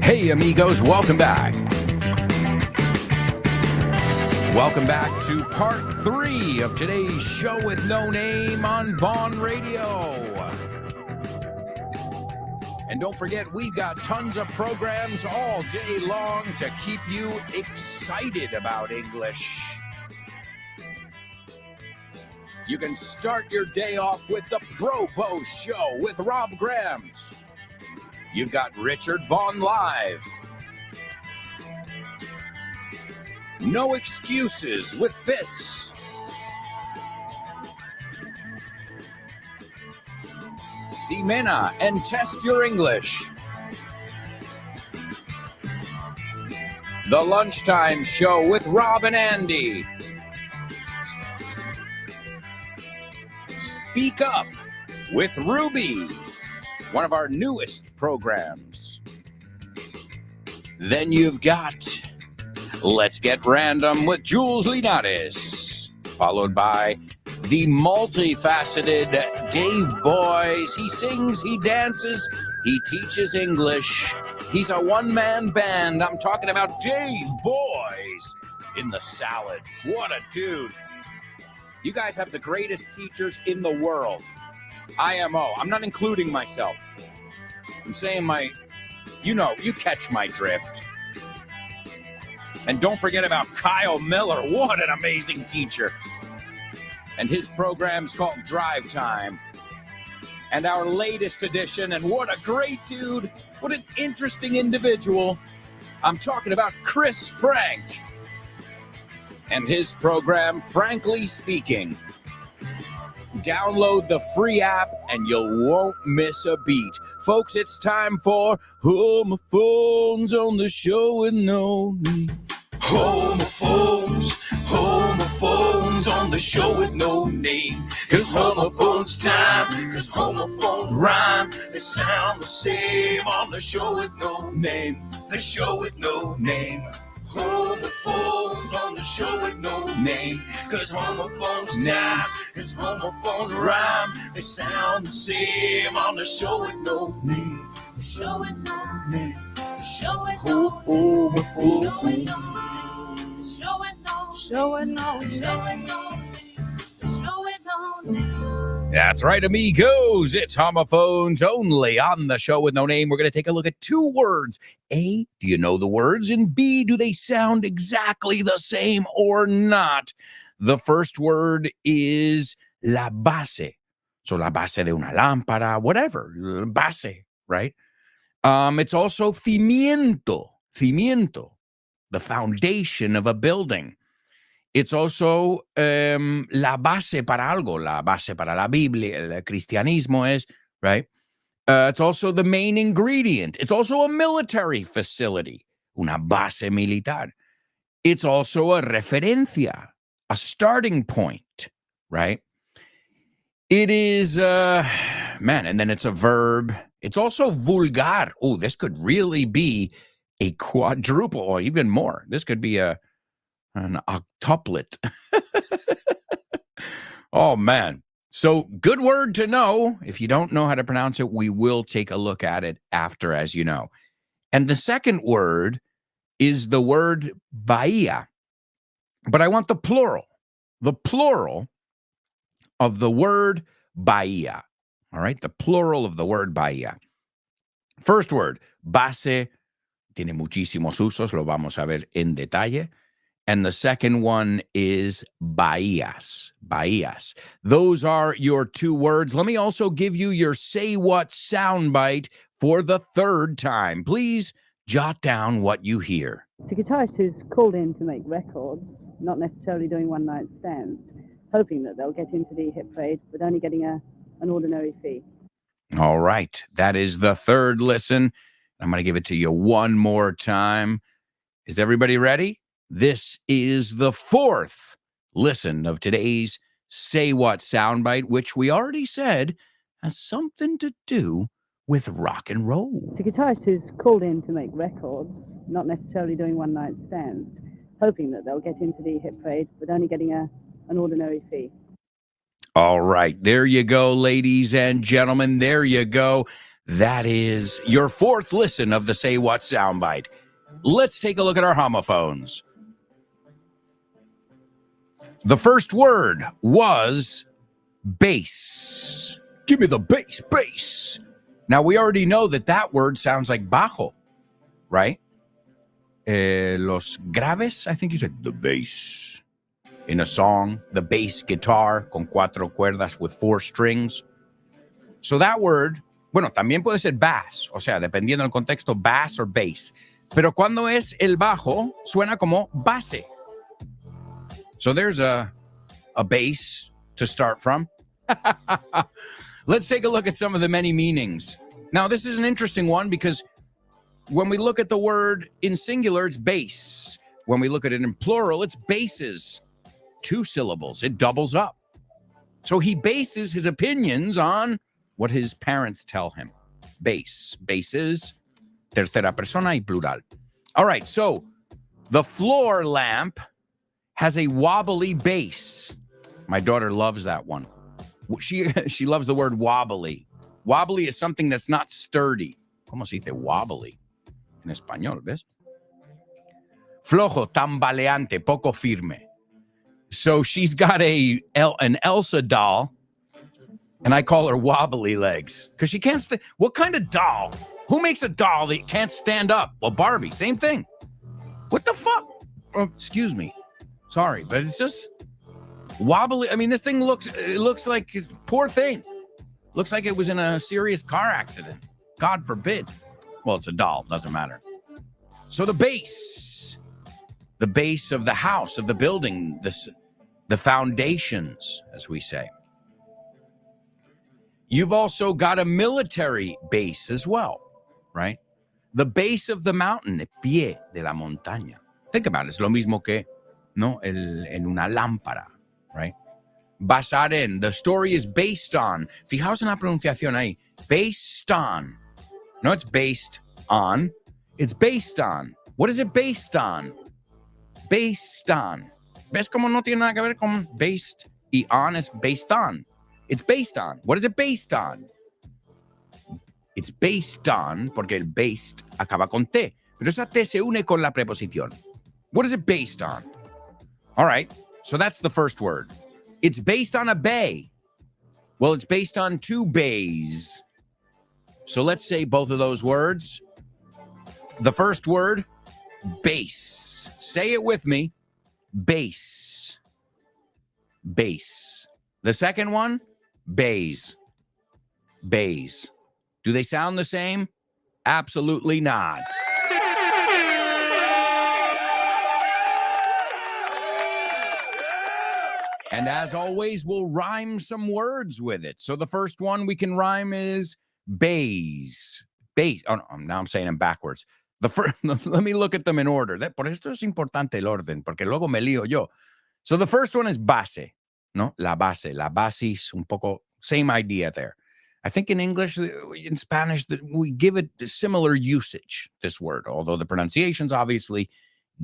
Hey, amigos, welcome back. Welcome back to part 3 of today's show with no name on Vaughn Radio. And don't forget, we've got tons of programs all day long to keep you excited about English. You can start your day off with the Pro Bow Show with Rob Grams. You've got Richard Vaughn Live. No Excuses with Fitz. Ximena and Test Your English. The Lunchtime Show with Rob and Andy. Speak Up with Ruby, one of our newest programs. Then you've got Let's Get Random with Jules Linares, followed by the multifaceted Dave Boys. He sings, he dances, he teaches English. He's a one-man band. I'm talking about Dave Boys in the Salad. What a dude. You guys have the greatest teachers in the world. IMO. I'm not including myself. I'm saying you catch my drift. And don't forget about Kyle Miller. What an amazing teacher. And his program's called Drive Time. And our latest edition, and what a great dude. What an interesting individual. I'm talking about Chris Frank and his program, Frankly Speaking. Download the free app and you won't miss a beat. Folks, it's time for Homophones on the Show with no name. Homophones on the show with no name. Cause homophones time, cause homophones rhyme. They sound the same on the show with no name. The show with no name. Homophones on the show with no name. Cause homophones time, cause homophones rhyme. They sound the same on the show with no name. The show with no name. The show with no name. That's right, amigos. It's Homophones only on the show with no name. We're going to take a look at 2 words. A, do you know the words? And B, do they sound exactly the same or not? The first word is la base. So la base de una lámpara, whatever. Base, right? It's also cimiento. Cimiento, the foundation of a building. It's also la base para algo, la base para la Biblia, el cristianismo es, right? It's also the main ingredient. It's also a military facility, una base militar. It's also a referencia, a starting point, right? It is, and then it's a verb. It's also vulgar. Oh, this could really be a quadruple or even more. This could be an octuplet. Oh, man. So good word to know. If you don't know how to pronounce it, we will take a look at it after, as you know. And the second word is the word bahía. But I want the plural of the word bahía. All right, the plural of the word bahía. First word, base, tiene muchísimos usos, lo vamos a ver en detalle. And the second one is bahías. Bahías. Those are your 2 words. Let me also give you your Say What soundbite for the 3rd time. Please jot down what you hear. It's a guitarist who's called in to make records, not necessarily doing one-night stands, hoping that they'll get into the hit parade, but only getting an ordinary fee. All right. That is the 3rd listen. I'm going to give it to you one more time. Is everybody ready? This is the 4th listen of today's Say What soundbite, which we already said has something to do with rock and roll. It's a guitarist who's called in to make records, not necessarily doing one-night stands, hoping that they'll get into the hit parade, but only getting an ordinary fee. All right. There you go, ladies and gentlemen. There you go. That is your fourth listen of the Say What soundbite. Let's take a look at our homophones. The first word was bass. Give me the bass, bass. Now, we already know that word sounds like bajo, right? Los graves, I think you said the bass. In a song, the bass guitar con cuatro cuerdas with 4 strings. So that word, bueno, también puede ser bass, o sea, dependiendo del contexto, bass or bass. Pero cuando es el bajo, suena como base. So there's a bass to start from. Let's take a look at some of the many meanings. Now, this is an interesting one because when we look at the word in singular, it's bass. When we look at it in plural, it's bases. 2 syllables. It doubles up. So he bases his opinions on what his parents tell him. Base. Bases. Tercera persona y plural. All right, so the floor lamp has a wobbly base. My daughter loves that one. She loves the word wobbly. Wobbly is something that's not sturdy. ¿Cómo se dice wobbly? En español, ¿ves? Flojo, tambaleante, poco firme. So she's got an Elsa doll, and I call her wobbly legs because she can't stand. What kind of doll? Who makes a doll that can't stand up? Well, Barbie, same thing. What the fuck? Oh, excuse me. Sorry, but it's just wobbly. I mean, this thing looks like a poor thing. Looks like it was in a serious car accident. God forbid. Well, it's a doll. Doesn't matter. So the base of the house, of the building, the foundations, as we say. You've also got a military base as well, right? The base of the mountain, el pie de la montaña. Think about it. Es lo mismo que, no, en una lámpara, right? Basar en. The story is based on. Fijaos en la pronunciación ahí. Based on. No, it's based on. It's based on. What is it based on? Based on. ¿Ves cómo no tiene nada que ver con based y on es based on? It's based on. What is it based on? It's based on, porque el based acaba con T. Pero esa T se une con la preposición. What is it based on? All right, so that's the first word. It's based on a bay. Well, it's based on 2 bays. So let's say both of those words. The first word, base. Say it with me. Base. Base. The second one, bays. Bays. Do they sound the same? Absolutely not. And as always, we'll rhyme some words with it. So the first one we can rhyme is bays. Bays. Oh, no, now I'm saying them backwards. The first, let me look at them in order. Por esto es importante el orden, porque luego me lío yo. So the first one is base, no? La base. La basis, un poco, same idea there. I think in English, in Spanish, we give it similar usage, this word, although the pronunciation's obviously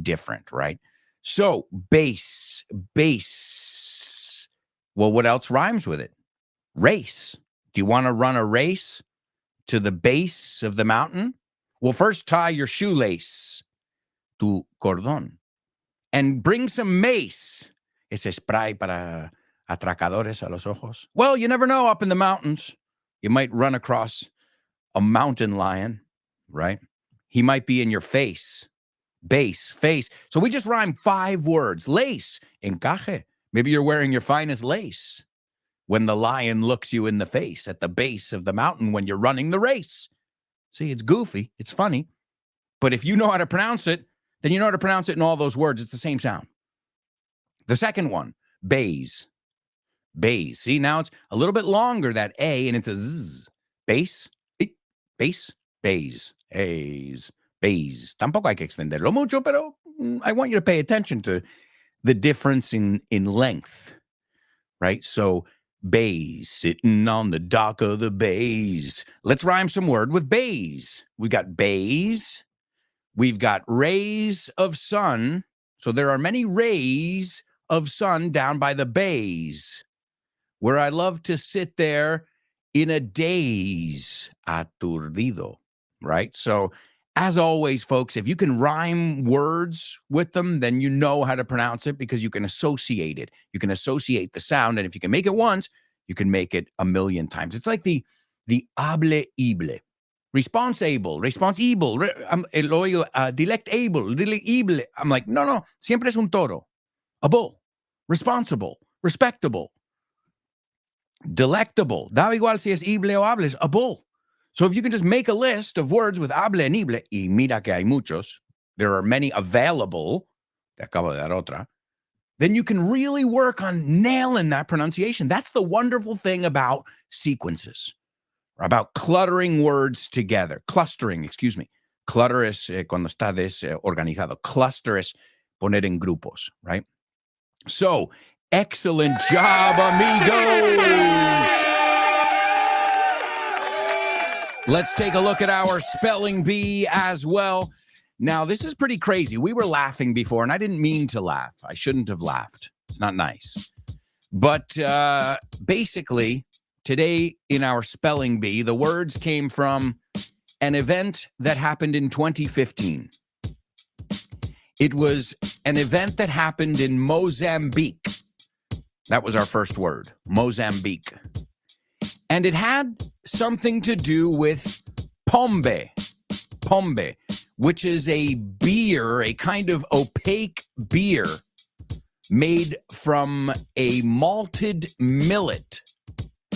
different, right? So, base, base. Well, what else rhymes with it? Race. Do you want to run a race to the base of the mountain? Well, first tie your shoelace, tu cordón, and bring some mace, ese spray para atracadores a los ojos. Well, you never know up in the mountains. You might run across a mountain lion, right? He might be in your face. Base, face. So we just rhymed 5 words. Lace, encaje. Maybe you're wearing your finest lace when the lion looks you in the face at the base of the mountain when you're running the race. See, it's goofy. It's funny. But if you know how to pronounce it, then you know how to pronounce it in all those words. It's the same sound. The second one, bays. Bays. See, now it's a little bit longer, that A, and it's a Z. Base, base, bays, A's, bays. Tampoco hay que extenderlo mucho, pero I want you to pay attention to the difference in length, right? So, bays, sitting on the dock of the bays. Let's rhyme some word with bays. We got bays. We've got rays of sun. So there are many rays of sun down by the bays, where I love to sit there in a daze, aturdido, right? So as always, folks, if you can rhyme words with them, then you know how to pronounce it because you can associate it. You can associate the sound. And if you can make it once, you can make it a million times. It's like the hable-ible. Responsible, delectable. I'm like, no, siempre es un toro. A bull, responsible, respectable, delectable. Da igual si es ible o hables, a bull. So if you can just make a list of words with hable and ible, y mira que hay muchos, there are many available, te acabo de dar otra, then you can really work on nailing that pronunciation. That's the wonderful thing about sequences, about clustering words together. Clustering. Clutter es cuando está desorganizado. Cluster es poner en grupos, right? So, excellent job, amigos. Let's take a look at our spelling bee as well. Now, this is pretty crazy. We were laughing before, and I didn't mean to laugh. I shouldn't have laughed. It's not nice. But basically, today in our spelling bee, the words came from an event that happened in 2015. It was an event that happened in Mozambique. That was our first word, Mozambique. And it had something to do with pombe, which is a beer, a kind of opaque beer made from a malted millet.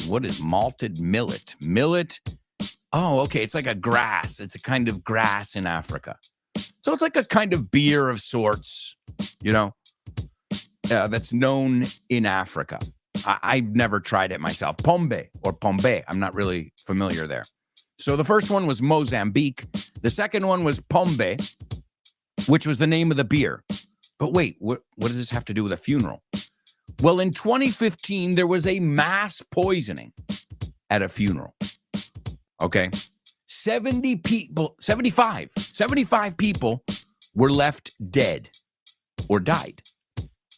What is malted millet? Millet. Oh, okay. It's like a grass. It's a kind of grass in Africa. So it's like a kind of beer of sorts, that's known in Africa. I've never tried it myself. Pombe or pombe. I'm not really familiar there. So the first one was Mozambique. The second one was pombe, which was the name of the beer. But wait, what does this have to do with a funeral? Well, in 2015, there was a mass poisoning at a funeral. Okay. 75 people were left dead or died.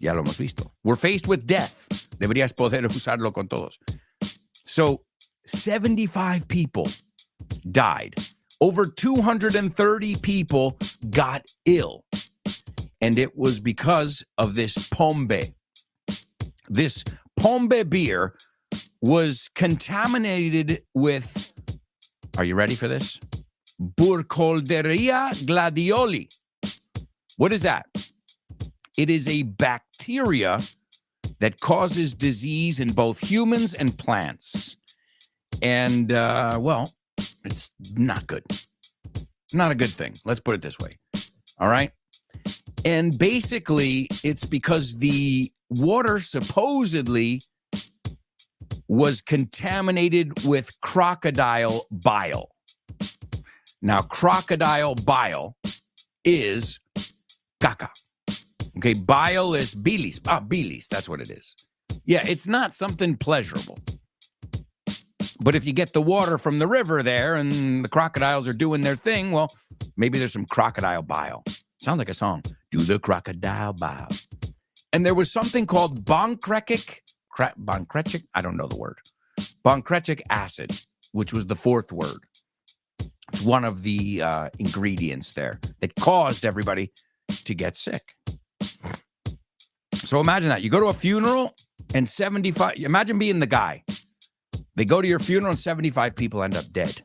Ya lo hemos visto. We're faced with death. Deberías poder usarlo con todos. So 75 people died. Over 230 people got ill. And it was because of this pombe. This pombe beer was contaminated with, are you ready for this? Burkholderia gladioli. What is that? It is a bacteria that causes disease in both humans and plants. And, well, it's not good. Not a good thing. Let's put it this way. All right? And basically, it's because the water supposedly was contaminated with crocodile bile. Now, crocodile bile is caca. Okay, bile is bilis. Bilis, that's what it is. Yeah, it's not something pleasurable. But if you get the water from the river there and the crocodiles are doing their thing, well, maybe there's some crocodile bile. Sounds like a song. Do the crocodile bile. And there was something called boncrecic, I don't know the word. Boncrecic acid, which was the fourth word. It's one of the ingredients there that caused everybody to get sick. So imagine that. You go to a funeral and 75, imagine being the guy. They go to your funeral and 75 people end up dead.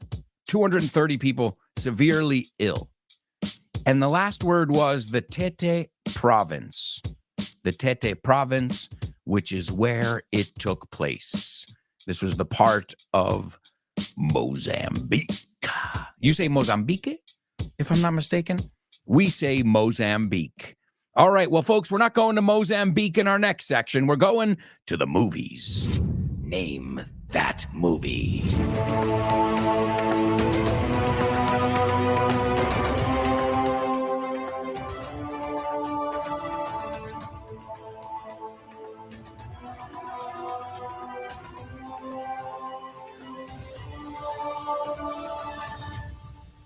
230 people severely ill. And the last word was the Tete province. The Tete province, which is where it took place. This was the part of Mozambique. You say Mozambique, if I'm not mistaken? We say Mozambique. All right, well, folks, we're not going to Mozambique in our next section. We're going to the movies. Name that movie.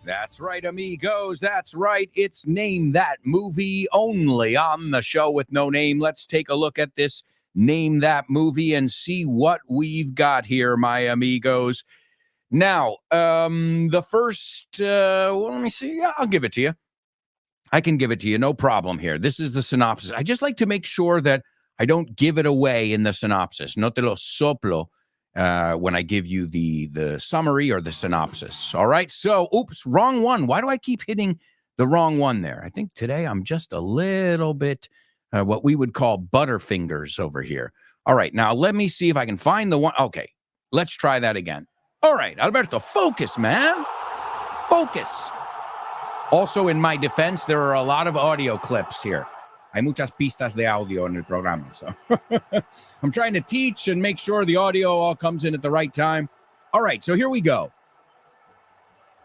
That's right, amigos. That's right. It's Name That Movie only on the show with no name. Let's take a look at this name that movie and see what we've got here, my amigos. Now, the first, let me see. Yeah, I'll give it to you. I can give it to you. No problem here. This is the synopsis. I just like to make sure that I don't give it away in the synopsis. No te lo soplo when I give you the summary or the synopsis. All right. So, oops, wrong one. Why do I keep hitting the wrong one there? I think today I'm just a little bit what we would call butterfingers over here. All right. Now, let me see if I can find the one. Okay. Let's try that again. All right, Alberto, focus, man. Focus. Also, in my defense, there are a lot of audio clips here. Hay muchas pistas de audio en el programa. So I'm trying to teach and make sure the audio all comes in at the right time. All right, so here we go.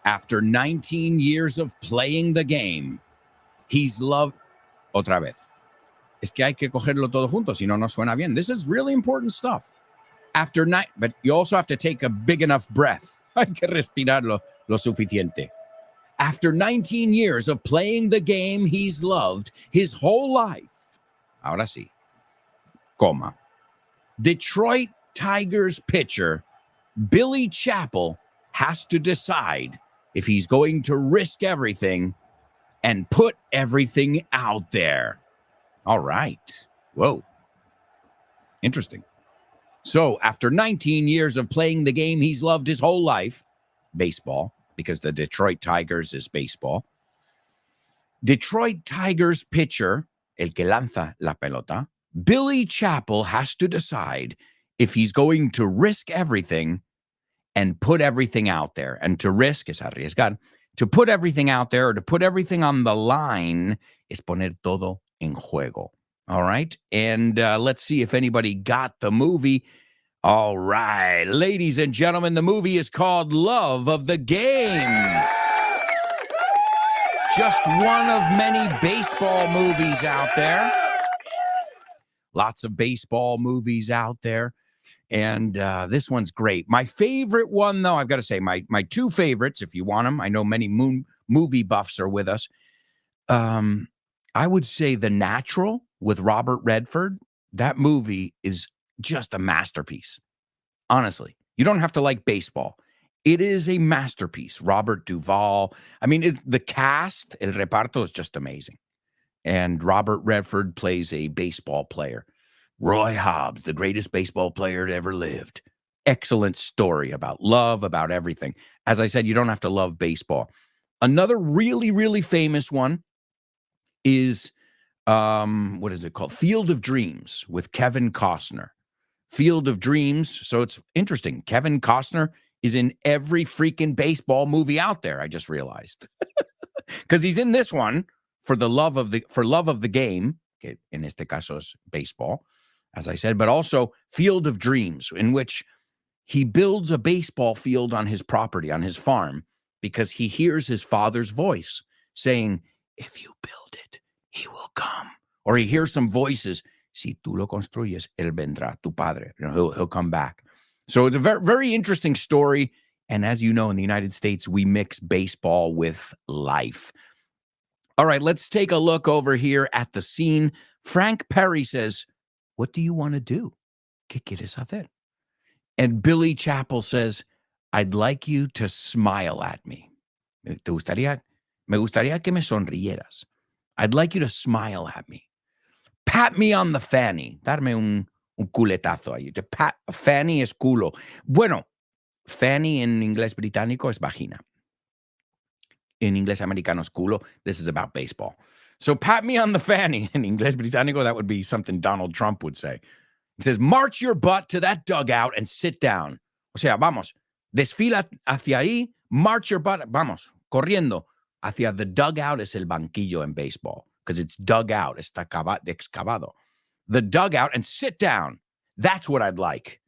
After 19 years of playing the game, he's loved... Otra vez. Es que hay que cogerlo todo junto, si no, no suena bien. This is really important stuff. After night, but you also have to take a big enough breath. Hay que respirar lo suficiente. After 19 years of playing the game he's loved his whole life. Ahora sí. Coma. Detroit Tigers pitcher Billy Chappell has to decide if he's going to risk everything and put everything out there. All right. Whoa. Interesting. So, after 19 years of playing the game he's loved his whole life, baseball, because the Detroit Tigers is baseball, Detroit Tigers pitcher, el que lanza la pelota, Billy Chappell has to decide if he's going to risk everything and put everything out there. And to risk es arriesgar. To put everything out there or to put everything on the line es poner todo en juego. All right. And let's see if anybody got the movie. All right. Ladies and gentlemen, the movie is called Love of the Game. Just one of many baseball movies out there. Lots of baseball movies out there. And this one's great. My favorite one, though, I've got to say, my two favorites, if you want them. I know many movie buffs are with us. I would say The Natural with Robert Redford. That movie is just a masterpiece. Honestly, you don't have to like baseball. It is a masterpiece. Robert Duvall. I mean, the cast, el reparto is just amazing. And Robert Redford plays a baseball player. Roy Hobbs, the greatest baseball player to ever lived. Excellent story about love, about everything. As I said, you don't have to love baseball. Another really, really famous one is, what is it called? Field of Dreams with Kevin Costner. Field of Dreams. So it's interesting. Kevin Costner is in every freaking baseball movie out there. I just realized because he's in this one for love of the game. Que en este caso es baseball, as I said, but also Field of Dreams, in which he builds a baseball field on his property, on his farm, because he hears his father's voice saying, "If you build it, he will come." Or he hears some voices. Si tú lo construyes, él vendrá, tu padre. You know, he'll come back. So it's a very, very interesting story. And as you know, in the United States, we mix baseball with life. All right, let's take a look over here at the scene. Frank Perry says, "What do you want to do? ¿Qué quieres hacer?" And Billy Chappell says, "I'd like you to smile at me. Me gustaría que me sonrieras. I'd like you to smile at me. Pat me on the fanny." Darme un culetazo ahí. Fanny es culo. Bueno, fanny en inglés británico es vagina. In inglés americano es culo. This is about baseball. So pat me on the fanny. In inglés británico, that would be something Donald Trump would say. He says, "March your butt to that dugout and sit down." O sea, vamos, desfila hacia ahí, march your butt, vamos, corriendo hacia the dugout es el banquillo en baseball. Because it's dug out, está excavado. The dugout and sit down. That's what I'd like.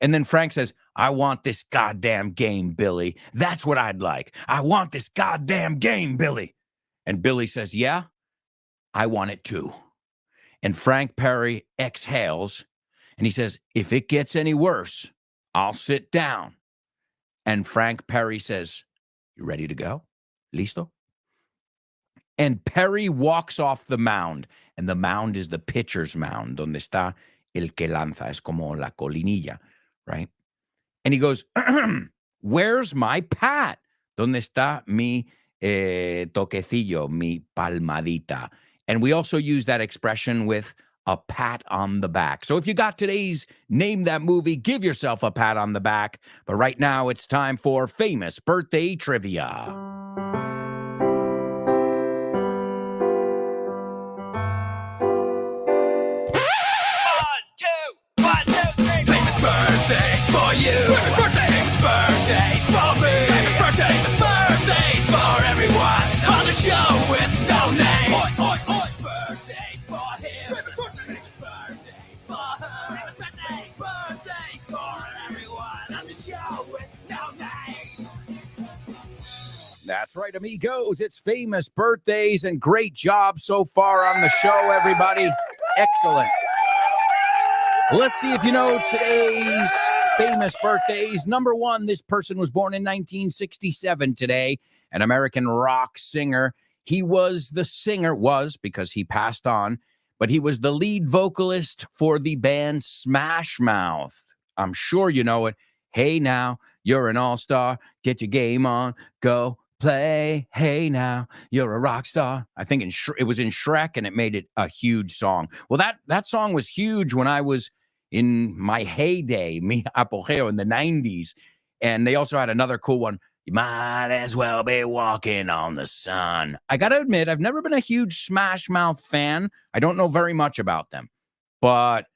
And then Frank says, "I want this goddamn game, Billy. That's what I'd like. I want this goddamn game, Billy." And Billy says, "Yeah, I want it too." And Frank Perry exhales and he says, "If it gets any worse, I'll sit down." And Frank Perry says, "You ready to go? Listo?" And Perry walks off the mound, and the mound is the pitcher's mound, donde está el que lanza, es como la colinilla, right? And he goes, where's my pat? ¿Dónde está mi toquecillo, mi palmadita? And we also use that expression with a pat on the back. So if you got today's Name That Movie, give yourself a pat on the back. But right now it's time for famous birthday trivia. Famous birthdays for you. Famous birthdays for me. Famous birthdays for everyone on the show with no name. Birthdays for him. Famous birthdays for her. Birthdays for everyone on the show with no name. That's right, amigos. It's famous birthdays, and great job so far on the show, everybody. Excellent. Let's see if you know today's famous birthdays. Number one, this person was born in 1967 today, an American rock singer. He was the singer, because he passed on, but he was the lead vocalist for the band Smash Mouth. I'm sure you know it. Hey now, you're an all-star. Get your game on. Go play. Hey now, you're a rock star. I think it was in Shrek, and it made it a huge song. Well, that song was huge when I was in my heyday, mi apogeo in the 90s. And they also had another cool one. You might as well be walking on the sun. I got to admit, I've never been a huge Smash Mouth fan. I don't know very much about them. But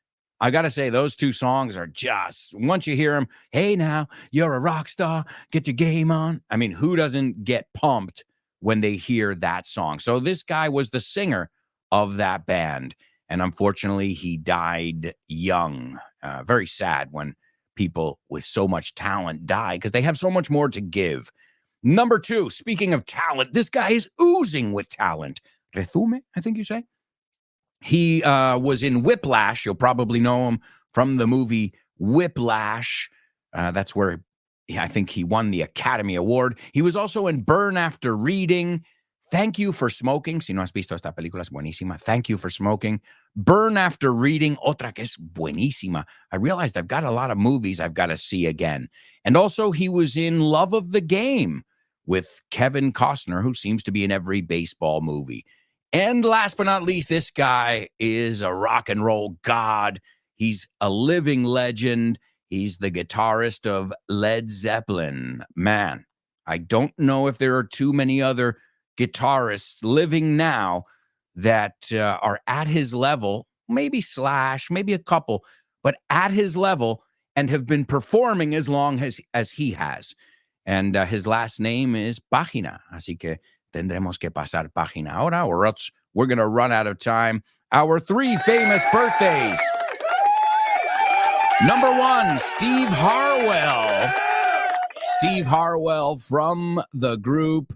I got to say, those two songs are just, once you hear them, hey now, you're a rock star, get your game on. I mean, who doesn't get pumped when they hear that song? So this guy was the singer of that band. And unfortunately, he died young. Very sad when people with so much talent die because they have so much more to give. Number two, speaking of talent, this guy is oozing with talent. Resume, I think you say. He was in Whiplash. You'll probably know him from the movie Whiplash. That's where I think he won the Academy Award. He was also in Burn After Reading. Thank You for Smoking. Si no has visto esta película, es buenísima. Thank You for Smoking. Burn After Reading. Otra que es buenísima. I realized I've got a lot of movies I've got to see again. And also he was in Love of the Game with Kevin Costner, who seems to be in every baseball movie. And last but not least, this guy is a rock and roll god. He's a living legend. He's the guitarist of Led Zeppelin. Man, I don't know if there are too many other guitarists living now that are at his level, maybe Slash, maybe a couple, but at his level and have been performing as long as he has. And his last name is Página. Así que tendremos que pasar página ahora, or else we're going to run out of time. Our three famous birthdays. Number one, Steve Harwell. Steve Harwell from the group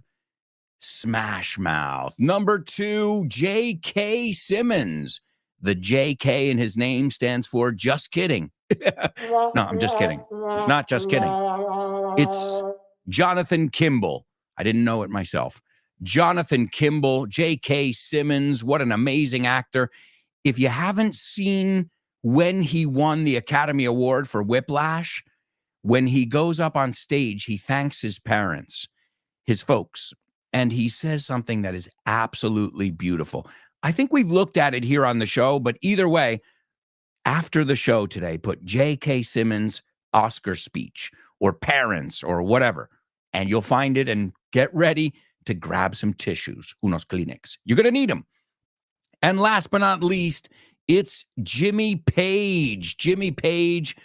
Smash Mouth. Number two, J.K. Simmons. The J.K. in his name stands for just kidding. No, I'm just kidding. It's not just kidding. It's Jonathan Kimball. I didn't know it myself. Jonathan Kimball, J.K. Simmons. What an amazing actor. If you haven't seen when he won the Academy Award for Whiplash, when he goes up on stage, he thanks his parents, his folks, and he says something that is absolutely beautiful. I think we've looked at it here on the show, but either way, after the show today, put J.K. Simmons Oscar speech or parents or whatever, and you'll find it, and get ready to grab some tissues, unos Kleenex. You're going to need them. And last but not least, it's Jimmy Page. Jimmy Page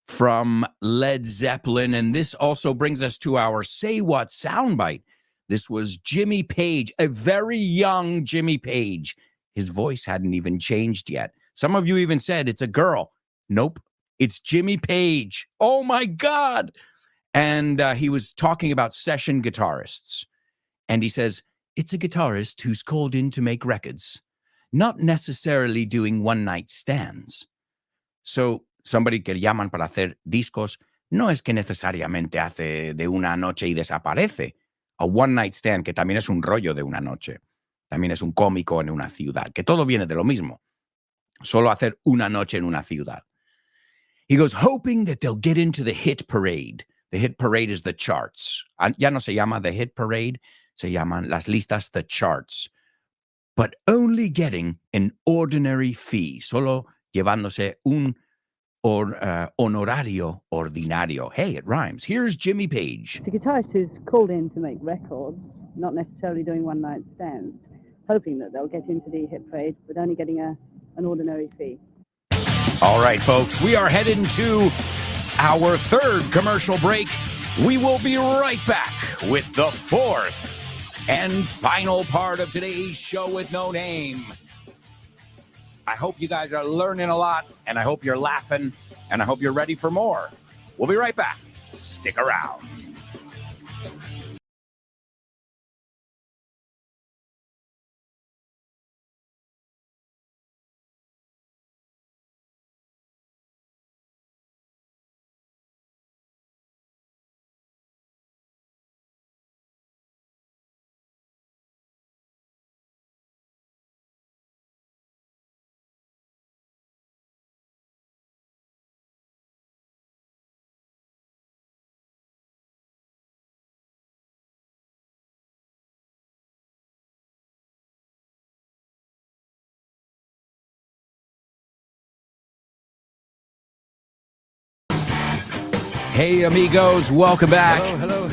from Led Zeppelin. And this also brings us to our Say What soundbite. This was Jimmy Page, a very young Jimmy Page. His voice hadn't even changed yet. Some of you even said it's a girl. Nope, it's Jimmy Page. Oh my God. And he was talking about session guitarists. And he says, it's a guitarist who's called in to make records, not necessarily doing one-night stands. So somebody que llaman para hacer discos no es que necesariamente hace de una noche y desaparece. A one-night stand, que también es un rollo de una noche. También es un cómico en una ciudad, que todo viene de lo mismo. Solo hacer una noche en una ciudad. He goes, hoping that they'll get into the hit parade. The hit parade is the charts. Ya no se llama the hit parade, se llaman las listas, the charts. But only getting an ordinary fee, solo llevándose un honorario ordinario. Hey, it rhymes. Here's Jimmy Page. It's a guitarist who's called in to make records, not necessarily doing one-night stands, hoping that they'll get into the hit parade, but only getting an ordinary fee. All right, folks, we are heading to our third commercial break. We will be right back with the fourth and final part of today's show with no name. I hope you guys are learning a lot, and I hope you're laughing, and I hope you're ready for more. We'll be right back. Stick around. Hey, amigos, welcome back. Hello.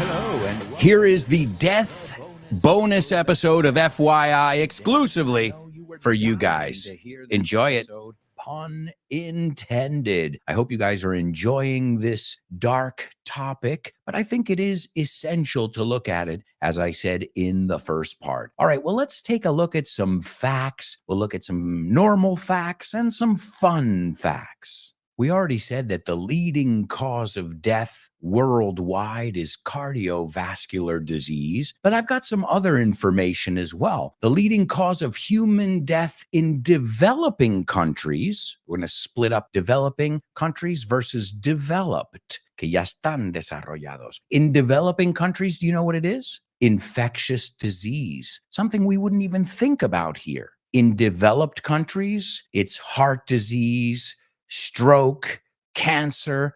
And here is the death bonus episode of FYI exclusively for you guys. Enjoy it. Pun intended. I hope you guys are enjoying this dark topic, but I think it is essential to look at it, as I said in the first part. All right, well, let's take a look at some facts. We'll look at some normal facts and some fun facts. We already said that the leading cause of death worldwide is cardiovascular disease, but I've got some other information as well. The leading cause of human death in developing countries, we're going to split up developing countries versus developed, que ya están desarrollados. In developing countries, do you know what it is? Infectious disease, something we wouldn't even think about here. In developed countries, it's heart disease, stroke, cancer,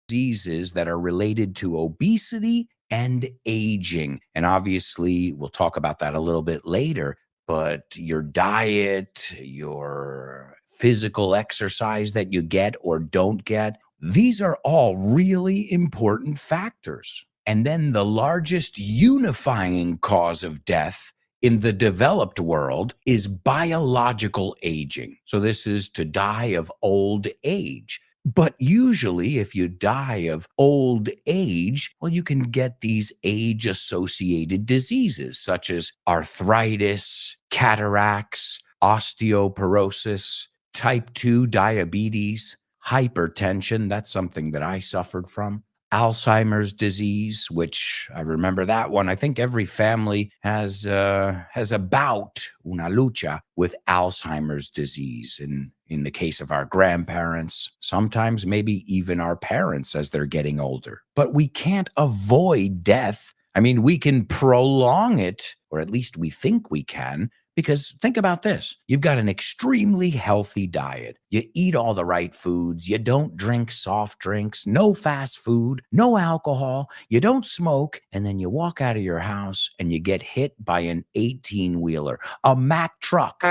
diseases that are related to obesity and aging. And obviously, we'll talk about that a little bit later, but your diet, your physical exercise that you get or don't get, these are all really important factors. And then the largest unifying cause of death in the developed world is biological aging. So this is to die of old age. But usually if you die of old age, well, you can get these age-associated diseases such as arthritis, cataracts, osteoporosis, type 2 diabetes, hypertension. That's something that I suffered from. Alzheimer's disease, which I remember that one. I think every family has a bout, una lucha, with Alzheimer's disease. In the case of our grandparents, sometimes maybe even our parents as they're getting older. But we can't avoid death. I mean, we can prolong it, or at least we think we can. Because think about this. You've got an extremely healthy diet. You eat all the right foods. You don't drink soft drinks, no fast food, no alcohol. You don't smoke. And then you walk out of your house and you get hit by an 18-wheeler, a Mack truck.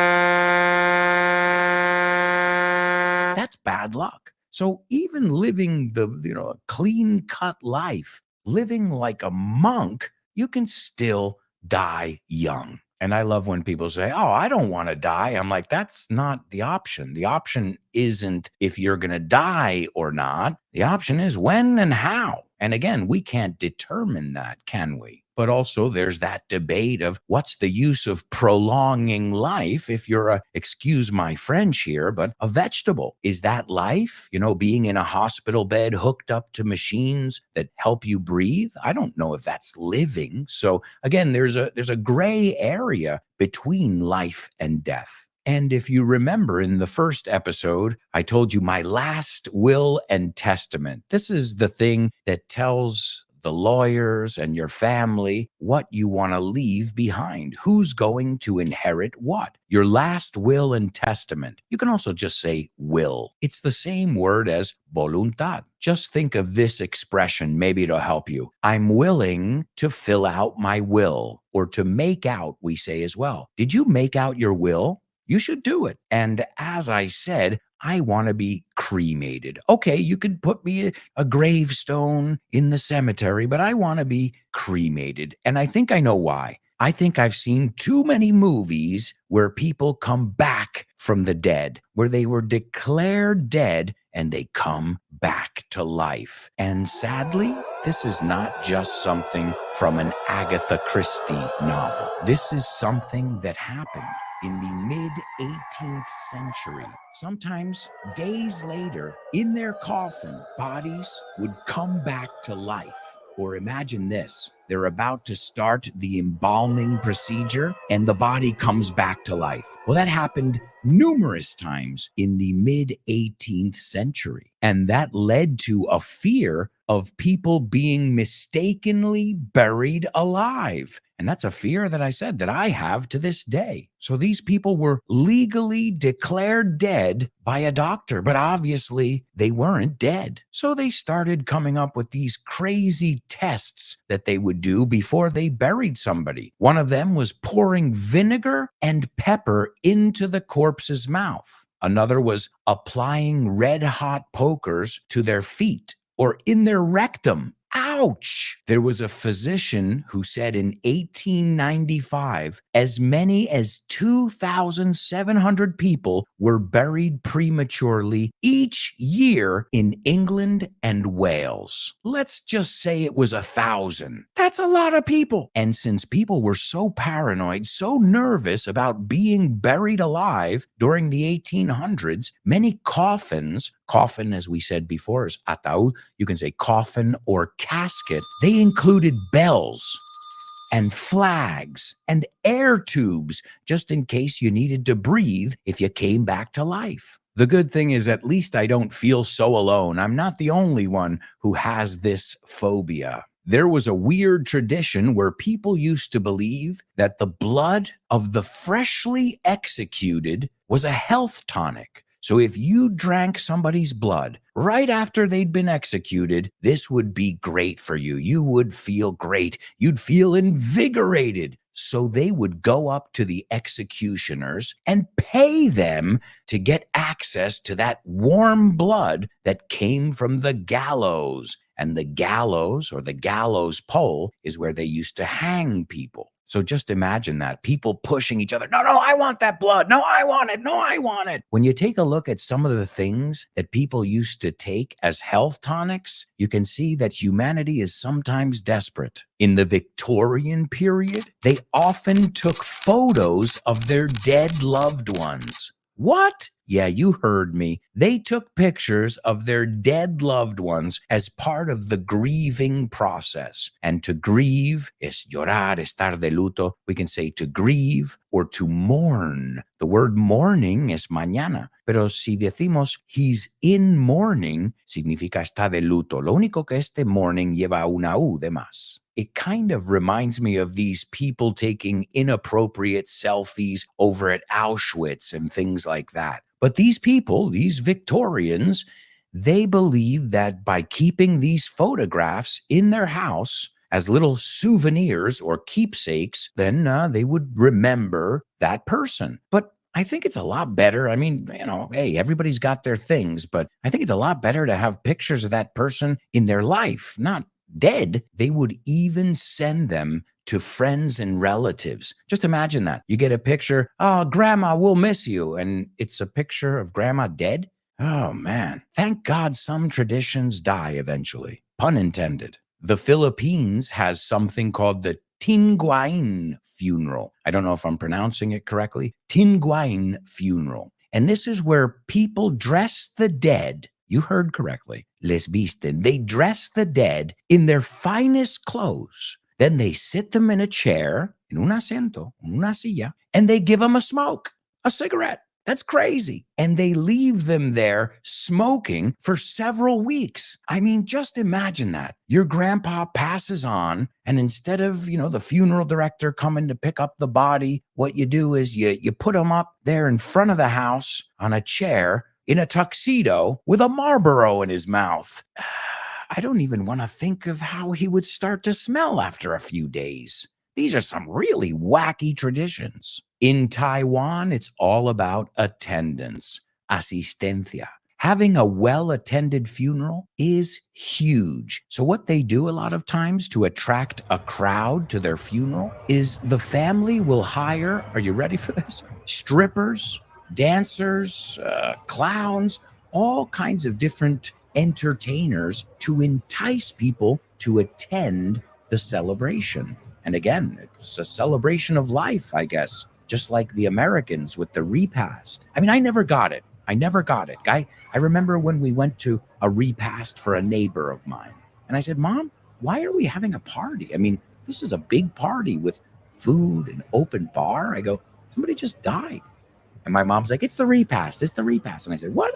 That's bad luck. So even living a clean-cut life, living like a monk, you can still die young. And I love when people say, oh, I don't want to die. I'm like, that's not the option. The option isn't if you're going to die or not. The option is when and how. And again, we can't determine that, can we? But also there's that debate of what's the use of prolonging life if you're excuse my French here, but a vegetable. Is that life? Being in a hospital bed hooked up to machines that help you breathe? I don't know if that's living. So again, there's a gray area between life and death. And if you remember in the first episode, I told you my last will and testament. This is the thing that tells the lawyers and your family what you want to leave behind. Who's going to inherit what? Your last will and testament. You can also just say will. It's the same word as voluntad. Just think of this expression, maybe it'll help you. I'm willing to fill out my will, or to make out, we say as well. Did you make out your will? You should do it. And as I said, I want to be cremated. Okay, you could put me a gravestone in the cemetery, but I want to be cremated. And I think I know why. I think I've seen too many movies where people come back from the dead, where they were declared dead and they come back to life. And sadly, this is not just something from an Agatha Christie novel. This is something that happened in the mid-18th century. Sometimes days later, in their coffin, bodies would come back to life. Or imagine this, they're about to start the embalming procedure and the body comes back to life. Well, that happened numerous times in the mid-18th century. And that led to a fear of people being mistakenly buried alive. And that's a fear that I said that I have to this day. So these people were legally declared dead by a doctor, but obviously they weren't dead. So they started coming up with these crazy tests that they would do before they buried somebody. One of them was pouring vinegar and pepper into the corpse's mouth. Another was applying red-hot pokers to their feet or in their rectum. Ouch! There was a physician who said in 1895, as many as 2,700 people were buried prematurely each year in England and Wales. Let's just say it was 1,000. That's a lot of people. And since people were so paranoid, so nervous about being buried alive during the 1800s, many coffins, coffin, as we said before, is ataúd. You can say coffin or casket. They included bells and flags and air tubes, just in case you needed to breathe if you came back to life. The good thing is, at least I don't feel so alone. I'm not the only one who has this phobia. There was a weird tradition where people used to believe that the blood of the freshly executed was a health tonic. So if you drank somebody's blood right after they'd been executed, this would be great for you. You would feel great. You'd feel invigorated. So they would go up to the executioners and pay them to get access to that warm blood that came from the gallows. And the gallows, or the gallows pole, is where they used to hang people. So just imagine that, people pushing each other. No, I want that blood. No, I want it. No, I want it. When you take a look at some of the things that people used to take as health tonics, you can see that humanity is sometimes desperate. In the Victorian period, they often took photos of their dead loved ones. What? Yeah, you heard me. They took pictures of their dead loved ones as part of the grieving process. And to grieve es llorar, estar de luto. We can say to grieve or to mourn. The word mourning es mañana. Pero si decimos he's in mourning, significa está de luto. Lo único que este mourning lleva una U de más. It kind of reminds me of these people taking inappropriate selfies over at Auschwitz and things like that. But these people, these Victorians, they believe that by keeping these photographs in their house as little souvenirs or keepsakes, then they would remember that person. But I think it's a lot better. I mean, hey, everybody's got their things, but I think it's a lot better to have pictures of that person in their life, not dead. They would even send them to friends and relatives. Just imagine that. You get a picture, oh, grandma, we'll miss you. And it's a picture of grandma dead. Oh, man. Thank God some traditions die eventually. Pun intended. The Philippines has something called the Tinguain funeral. I don't know if I'm pronouncing it correctly. Tinguain funeral. And this is where people dress the dead. You heard correctly. Les visten. They dress the dead in their finest clothes. Then they sit them in a chair, en un asiento, en una silla, and they give them a smoke, a cigarette. That's crazy. And they leave them there smoking for several weeks. I mean, just imagine that. Your grandpa passes on, and instead of, the funeral director coming to pick up the body, what you do is you put him up there in front of the house on a chair in a tuxedo with a Marlboro in his mouth. I don't even want to think of how he would start to smell after a few days. These are some really wacky traditions. In Taiwan, it's all about attendance, asistencia. Having a well-attended funeral is huge. So what they do a lot of times to attract a crowd to their funeral is the family will hire, are you ready for this? Strippers, dancers, clowns, all kinds of different entertainers to entice people to attend the celebration. And again, it's a celebration of life, I guess, just like the Americans with the repast. I mean, I never got it. I remember when we went to a repast for a neighbor of mine, and I said, Mom, why are we having a party? I mean, this is a big party with food and open bar. I go, somebody just died. And my mom's like, it's the repast. And I said, what?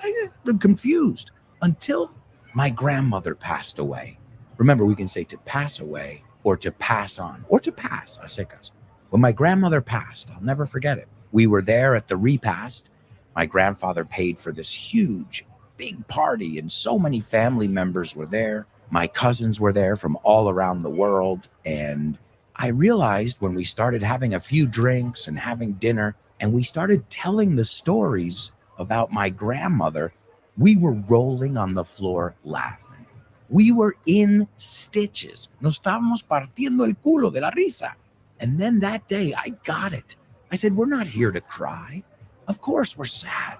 I'm confused. Until my grandmother passed away. Remember, we can say to pass away or to pass on or to pass, a secas. When my grandmother passed, I'll never forget it. We were there at the repast. My grandfather paid for this huge, big party, and so many family members were there. My cousins were there from all around the world. And I realized when we started having a few drinks and having dinner, and we started telling the stories about my grandmother, we were rolling on the floor laughing. We were in stitches. Nos estábamos partiendo el culo de la risa. And then that day, I got it. I said, we're not here to cry. Of course, we're sad,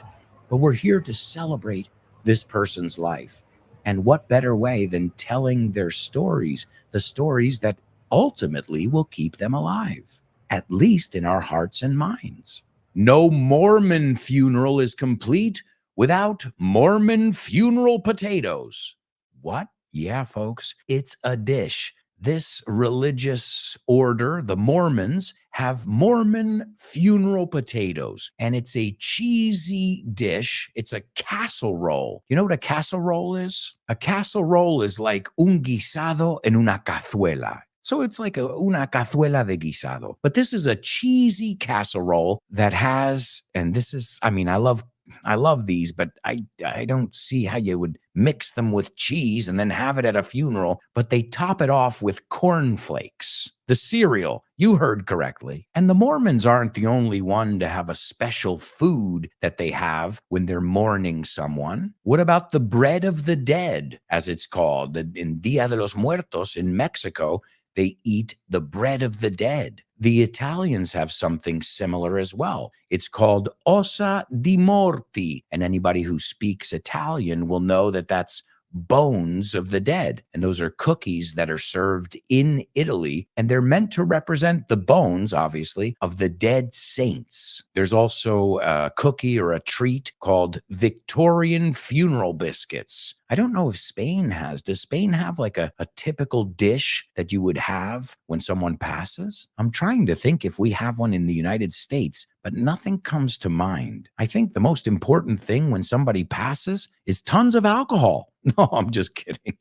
but we're here to celebrate this person's life. And what better way than telling their stories, the stories that ultimately will keep them alive, at least in our hearts and minds. No Mormon funeral is complete without Mormon funeral potatoes. What? Yeah, folks, it's a dish. This religious order, the Mormons, have Mormon funeral potatoes, and it's a cheesy dish. It's a casserole. You know what a casserole is? A casserole is like un guisado en una cazuela. So it's like una cazuela de guisado. But this is a cheesy casserole that has, and this is, I mean, I love these, but I don't see how you would mix them with cheese and then have it at a funeral, but they top it off with cornflakes, the cereal. You heard correctly. And the Mormons aren't the only one to have a special food that they have when they're mourning someone. What about the bread of the dead, as it's called? In Dia de los Muertos in Mexico, they eat the bread of the dead. The Italians have something similar as well. It's called ossa di morti. And anybody who speaks Italian will know that that's bones of the dead. And those are cookies that are served in Italy. And they're meant to represent the bones, obviously, of the dead saints. There's also a cookie or a treat called Victorian funeral biscuits. I don't know if Spain has. Does Spain have like a typical dish that you would have when someone passes? I'm trying to think if we have one in the United States, but nothing comes to mind. I think the most important thing when somebody passes is tons of alcohol. No, I'm just kidding.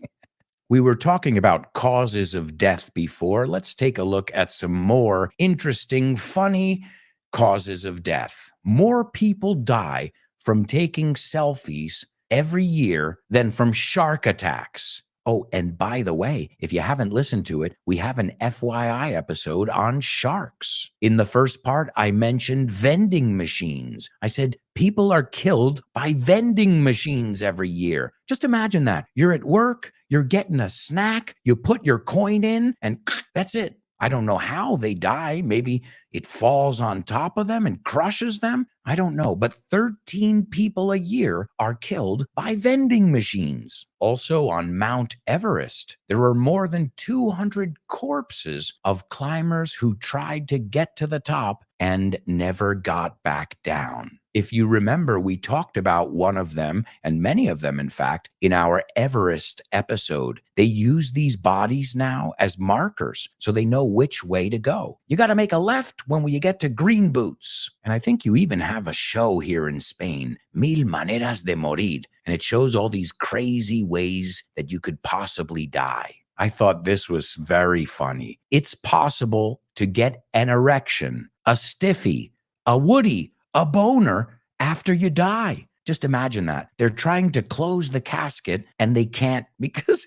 We were talking about causes of death before. Let's take a look at some more interesting, funny causes of death. More people die from taking selfies every year than from shark attacks. Oh, and by the way, if you haven't listened to it, we have an FYI episode on sharks. In the first part, I mentioned vending machines. I said people are killed by vending machines every year. Just imagine that. You're at work, you're getting a snack, you put your coin in, and that's it. I don't know how they die. Maybe it falls on top of them and crushes them. I don't know. But 13 people a year are killed by vending machines. Also on Mount Everest, there are more than 200 corpses of climbers who tried to get to the top and never got back down. If you remember, we talked about one of them, and many of them, in fact, in our Everest episode. They use these bodies now as markers so they know which way to go. You got to make a left when you get to Green Boots. And I think you even have a show here in Spain, Mil Maneras de Morir, and it shows all these crazy ways that you could possibly die. I thought this was very funny. It's possible to get an erection, a stiffy, a woody, a boner after you die. Just imagine that. They're trying to close the casket and they can't because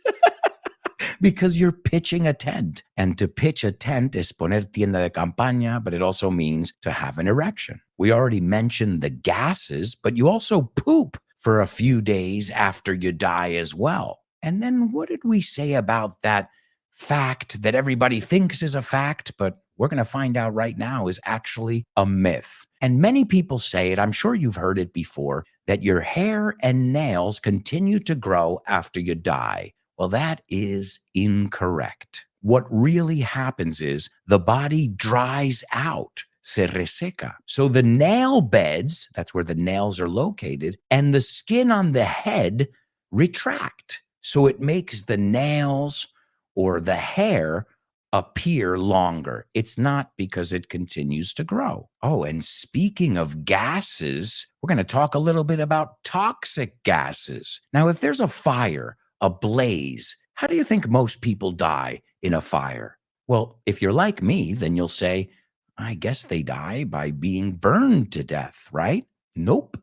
because you're pitching a tent. And to pitch a tent is poner tienda de campaña, but it also means to have an erection. We already mentioned the gases, but you also poop for a few days after you die as well. And then what did we say about that fact that everybody thinks is a fact, but we're going to find out right now is actually a myth? And many people say it, I'm sure you've heard it before, that your hair and nails continue to grow after you die. Well, that is incorrect. What really happens is the body dries out, se reseca. So the nail beds, that's where the nails are located, and the skin on the head retract. So it makes the nails or the hair appear longer. It's not because it continues to grow. Oh, and speaking of gases, we're going to talk a little bit about toxic gases. Now, if there's a fire, a blaze, how do you think most people die in a fire? Well, if you're like me, then you'll say, I guess they die by being burned to death, right? Nope.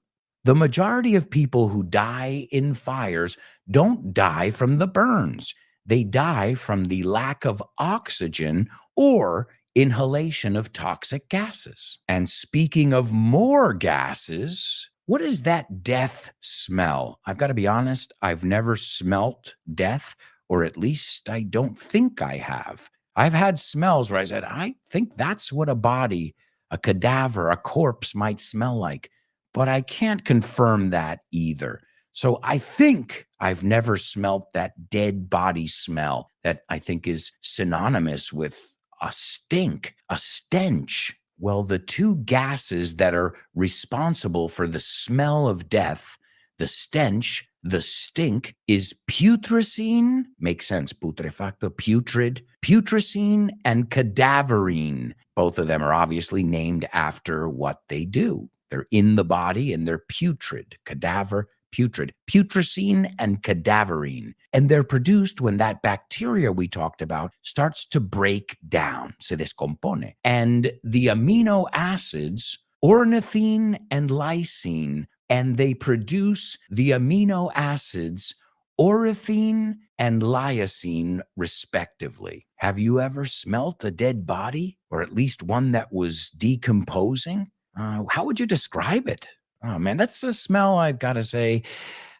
The majority of people who die in fires don't die from the burns. They die from the lack of oxygen or inhalation of toxic gases. And speaking of more gases, what is that death smell? I've got to be honest, I've never smelt death, or at least I don't think I have. I've had smells where I said, I think that's what a body, a cadaver, a corpse might smell like, but I can't confirm that either. So I think I've never smelt that dead body smell that I think is synonymous with a stink, a stench. Well, the two gases that are responsible for the smell of death, the stench, the stink, is putrescine, makes sense, putrefacto, putrid, putrescine and cadaverine. Both of them are obviously named after what they do. They're in the body and they're putrid, cadaver, putrid, putrescine and cadaverine. And they're produced when that bacteria we talked about starts to break down, se descompone. And the amino acids, ornithine and lysine, and they produce the amino acids, ornithine and lysine, respectively. Have you ever smelt a dead body, or at least one that was decomposing? How would you describe it? Oh, man, that's a smell I've got to say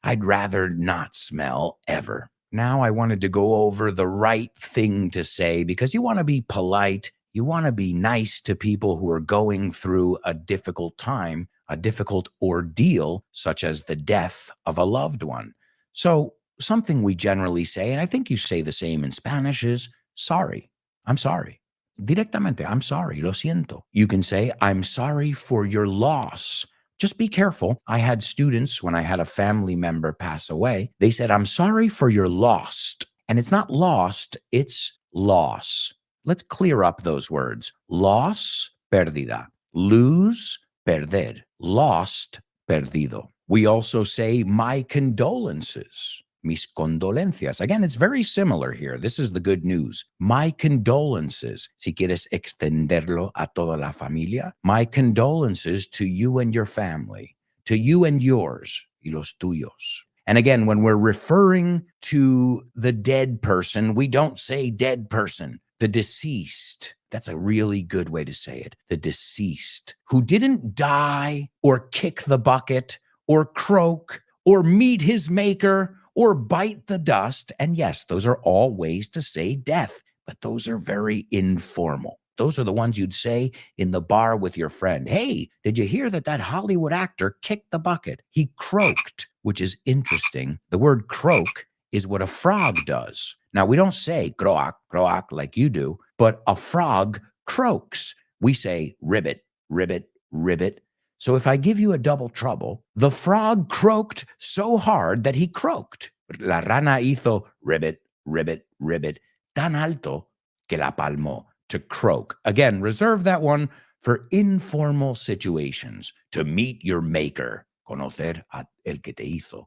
I'd rather not smell ever. Now I wanted to go over the right thing to say because you want to be polite. You want to be nice to people who are going through a difficult time, a difficult ordeal, such as the death of a loved one. So something we generally say, and I think you say the same in Spanish, is sorry. I'm sorry. Directamente, I'm sorry, lo siento. You can say, I'm sorry for your loss. Just be careful. I had students, when I had a family member pass away, they said, I'm sorry for your lost. And it's not lost, it's loss. Let's clear up those words. Loss, pérdida. Lose, perder. Lost, perdido. We also say, my condolences. Mis condolencias. Again, it's very similar here. This is the good news. My condolences. Si quieres extenderlo a toda la familia. My condolences to you and your family. To you and yours. Y los tuyos. And again, when we're referring to the dead person, we don't say dead person. The deceased. That's a really good way to say it. The deceased. Who didn't die or kick the bucket or croak or meet his maker or bite the dust. And yes, those are all ways to say death, but those are very informal. Those are the ones you'd say in the bar with your friend. Hey, did you hear that Hollywood actor kicked the bucket? He croaked, which is interesting. The word croak is what a frog does. Now, we don't say croak, croak like you do, but a frog croaks. We say ribbit, ribbit, ribbit. So if I give you a double trouble, the frog croaked so hard that he croaked. La rana hizo ribbit, ribbit, ribbit, tan alto que la palmó, to croak. Again, reserve that one for informal situations, to meet your maker, conocer a el que te hizo,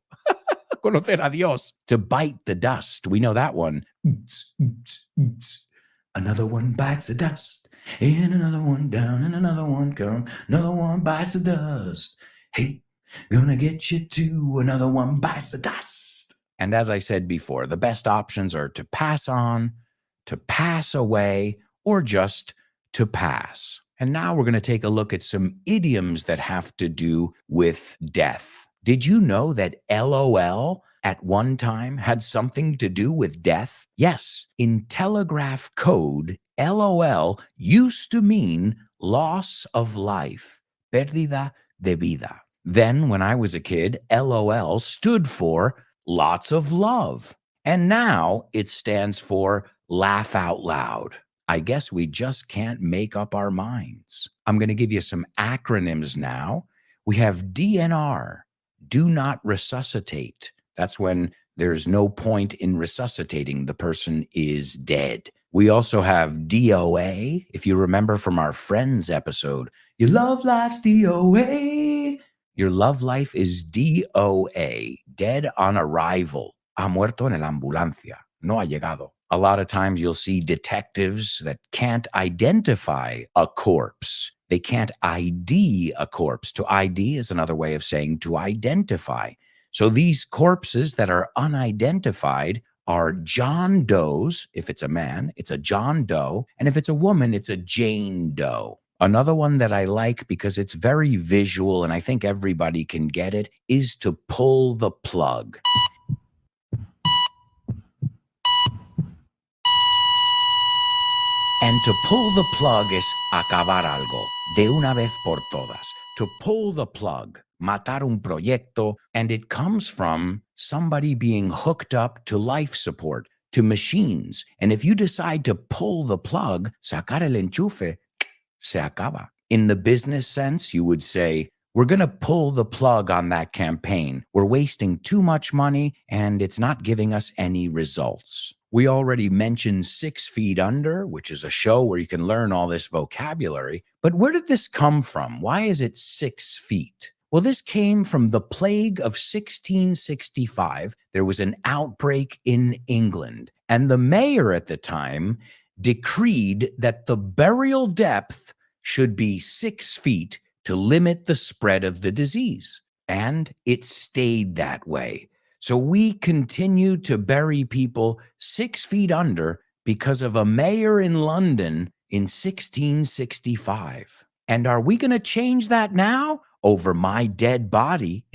conocer a Dios, to bite the dust. We know that one. Another one bites the dust, and another one down, and another one come, another one bites the dust. Hey, gonna get you too, another one bites the dust. And as I said before, the best options are to pass on, to pass away, or just to pass. And now we're going to take a look at some idioms that have to do with death. Did you know that LOL at one time had something to do with death? Yes, in telegraph code, LOL used to mean loss of life, pérdida de vida. Then, when I was a kid, LOL stood for lots of love. And now it stands for laugh out loud. I guess we just can't make up our minds. I'm going to give you some acronyms now. We have DNR, do not resuscitate. That's when there's no point in resuscitating. The person is dead. We also have DOA. If you remember from our Friends episode, your love life's DOA. Your love life is DOA, dead on arrival. Ha muerto en la ambulancia. No ha llegado. A lot of times you'll see detectives that can't identify a corpse. They can't ID a corpse. To ID is another way of saying to identify. So these corpses that are unidentified are John Does. If it's a man, it's a John Doe. And if it's a woman, it's a Jane Doe. Another one that I like because it's very visual and I think everybody can get it is to pull the plug. And to pull the plug is acabar algo, de una vez por todas. To pull the plug, matar un proyecto, and it comes from somebody being hooked up to life support, to machines. And if you decide to pull the plug, sacar el enchufe, se acaba. In the business sense, you would say, we're going to pull the plug on that campaign. We're wasting too much money and it's not giving us any results. We already mentioned 6 Feet Under, which is a show where you can learn all this vocabulary. But where did this come from? Why is it 6 feet? Well, this came from the plague of 1665. There was an outbreak in England, and the mayor at the time decreed that the burial depth should be 6 feet to limit the spread of the disease. And it stayed that way. So we continue to bury people 6 feet under because of a mayor in London in 1665. And are we going to change that now? Over my dead body?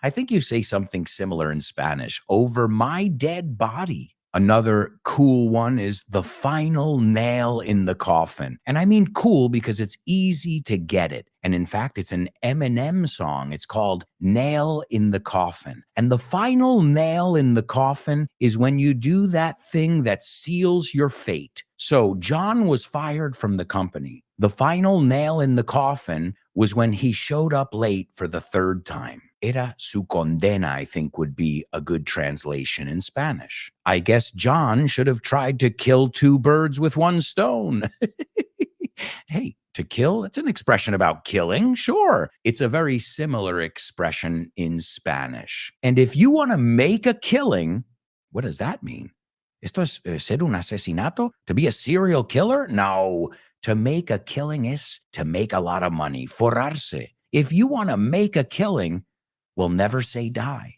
I think you say something similar in Spanish. Over my dead body. Another cool one is the final nail in the coffin. And I mean cool because it's easy to get it. And in fact, it's an Eminem song. It's called Nail in the Coffin. And the final nail in the coffin is when you do that thing that seals your fate. So John was fired from the company. The final nail in the coffin was when he showed up late for the 3rd time. Era su condena, I think, would be a good translation in Spanish. I guess John should have tried to kill 2 birds with 1 stone. Hey, to kill, it's an expression about killing. Sure, it's a very similar expression in Spanish. And if you want to make a killing, what does that mean? ¿Esto es ser un asesinato? To be a serial killer? No. To make a killing is to make a lot of money. Forrarse. If you want to make a killing, well, never say die.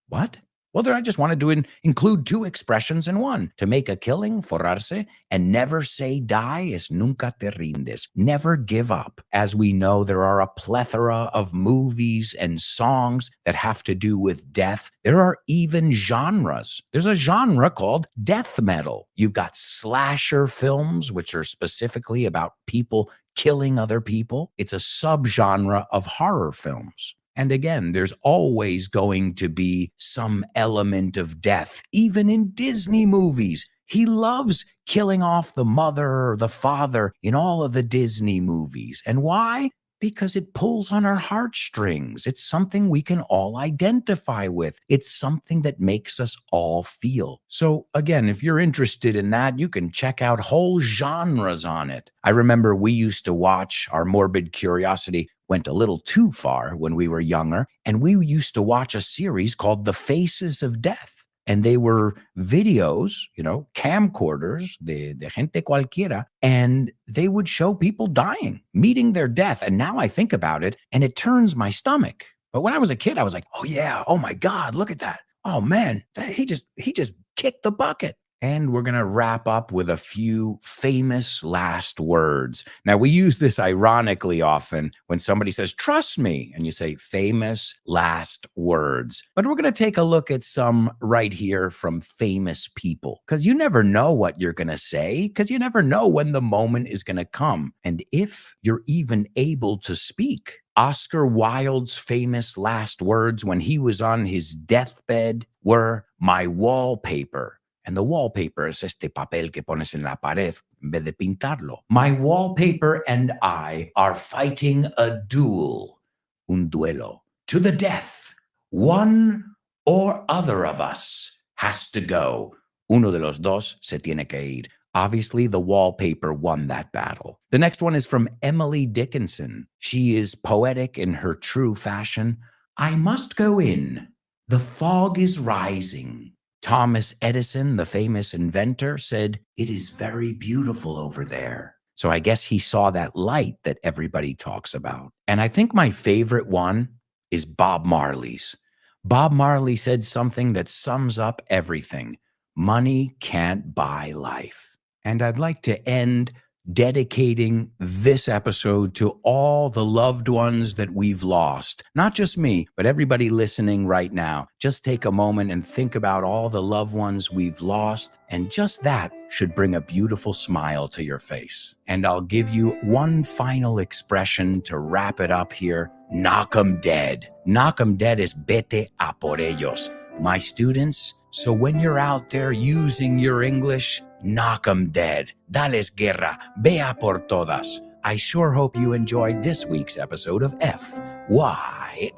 What? Well, there I just wanted to include 2 expressions in one. To make a killing, forrarse, and never say die is nunca te rindes. Never give up. As we know, there are a plethora of movies and songs that have to do with death. There are even genres. There's a genre called death metal. You've got slasher films, which are specifically about people killing other people. It's a subgenre of horror films. And again, there's always going to be some element of death, even in Disney movies. He loves killing off the mother or the father in all of the Disney movies. And why? Because it pulls on our heartstrings. It's something we can all identify with. It's something that makes us all feel. So again, if you're interested in that, you can check out whole genres on it. I remember we used to watch, our morbid curiosity went a little too far when we were younger, and we used to watch a series called The Faces of Death. And they were videos, camcorders, de gente cualquiera, and they would show people dying, meeting their death. And now I think about it, and it turns my stomach. But when I was a kid, I was like, oh yeah, oh my God, look at that. Oh man, he just kicked the bucket. And we're going to wrap up with a few famous last words. Now, we use this ironically often when somebody says, trust me, and you say famous last words. But we're going to take a look at some right here from famous people, because you never know what you're going to say, because you never know when the moment is going to come. And if you're even able to speak. Oscar Wilde's famous last words when he was on his deathbed were, my wallpaper. And the wallpaper es este papel que pones en la pared en vez de pintarlo. My wallpaper and I are fighting a duel, un duelo, to the death. One or other of us has to go. Uno de los dos se tiene que ir. Obviously, the wallpaper won that battle. The next one is from Emily Dickinson. She is poetic in her true fashion. I must go in. The fog is rising. Thomas Edison, the famous inventor, said, it is very beautiful over there. So I guess he saw that light that everybody talks about. And I think my favorite one is Bob Marley's. Bob Marley said something that sums up everything. Money can't buy life. And I'd like to end dedicating this episode to all the loved ones that we've lost. Not just me, but everybody listening right now. Just take a moment and think about all the loved ones we've lost, and just that should bring a beautiful smile to your face. And I'll give you one final expression to wrap it up here. Knock 'em dead. Knock 'em dead is vete a por ellos. My students, so when you're out there using your English, knock 'em dead. Dales guerra. Ve a por todas. I sure hope you enjoyed this week's episode of FYI.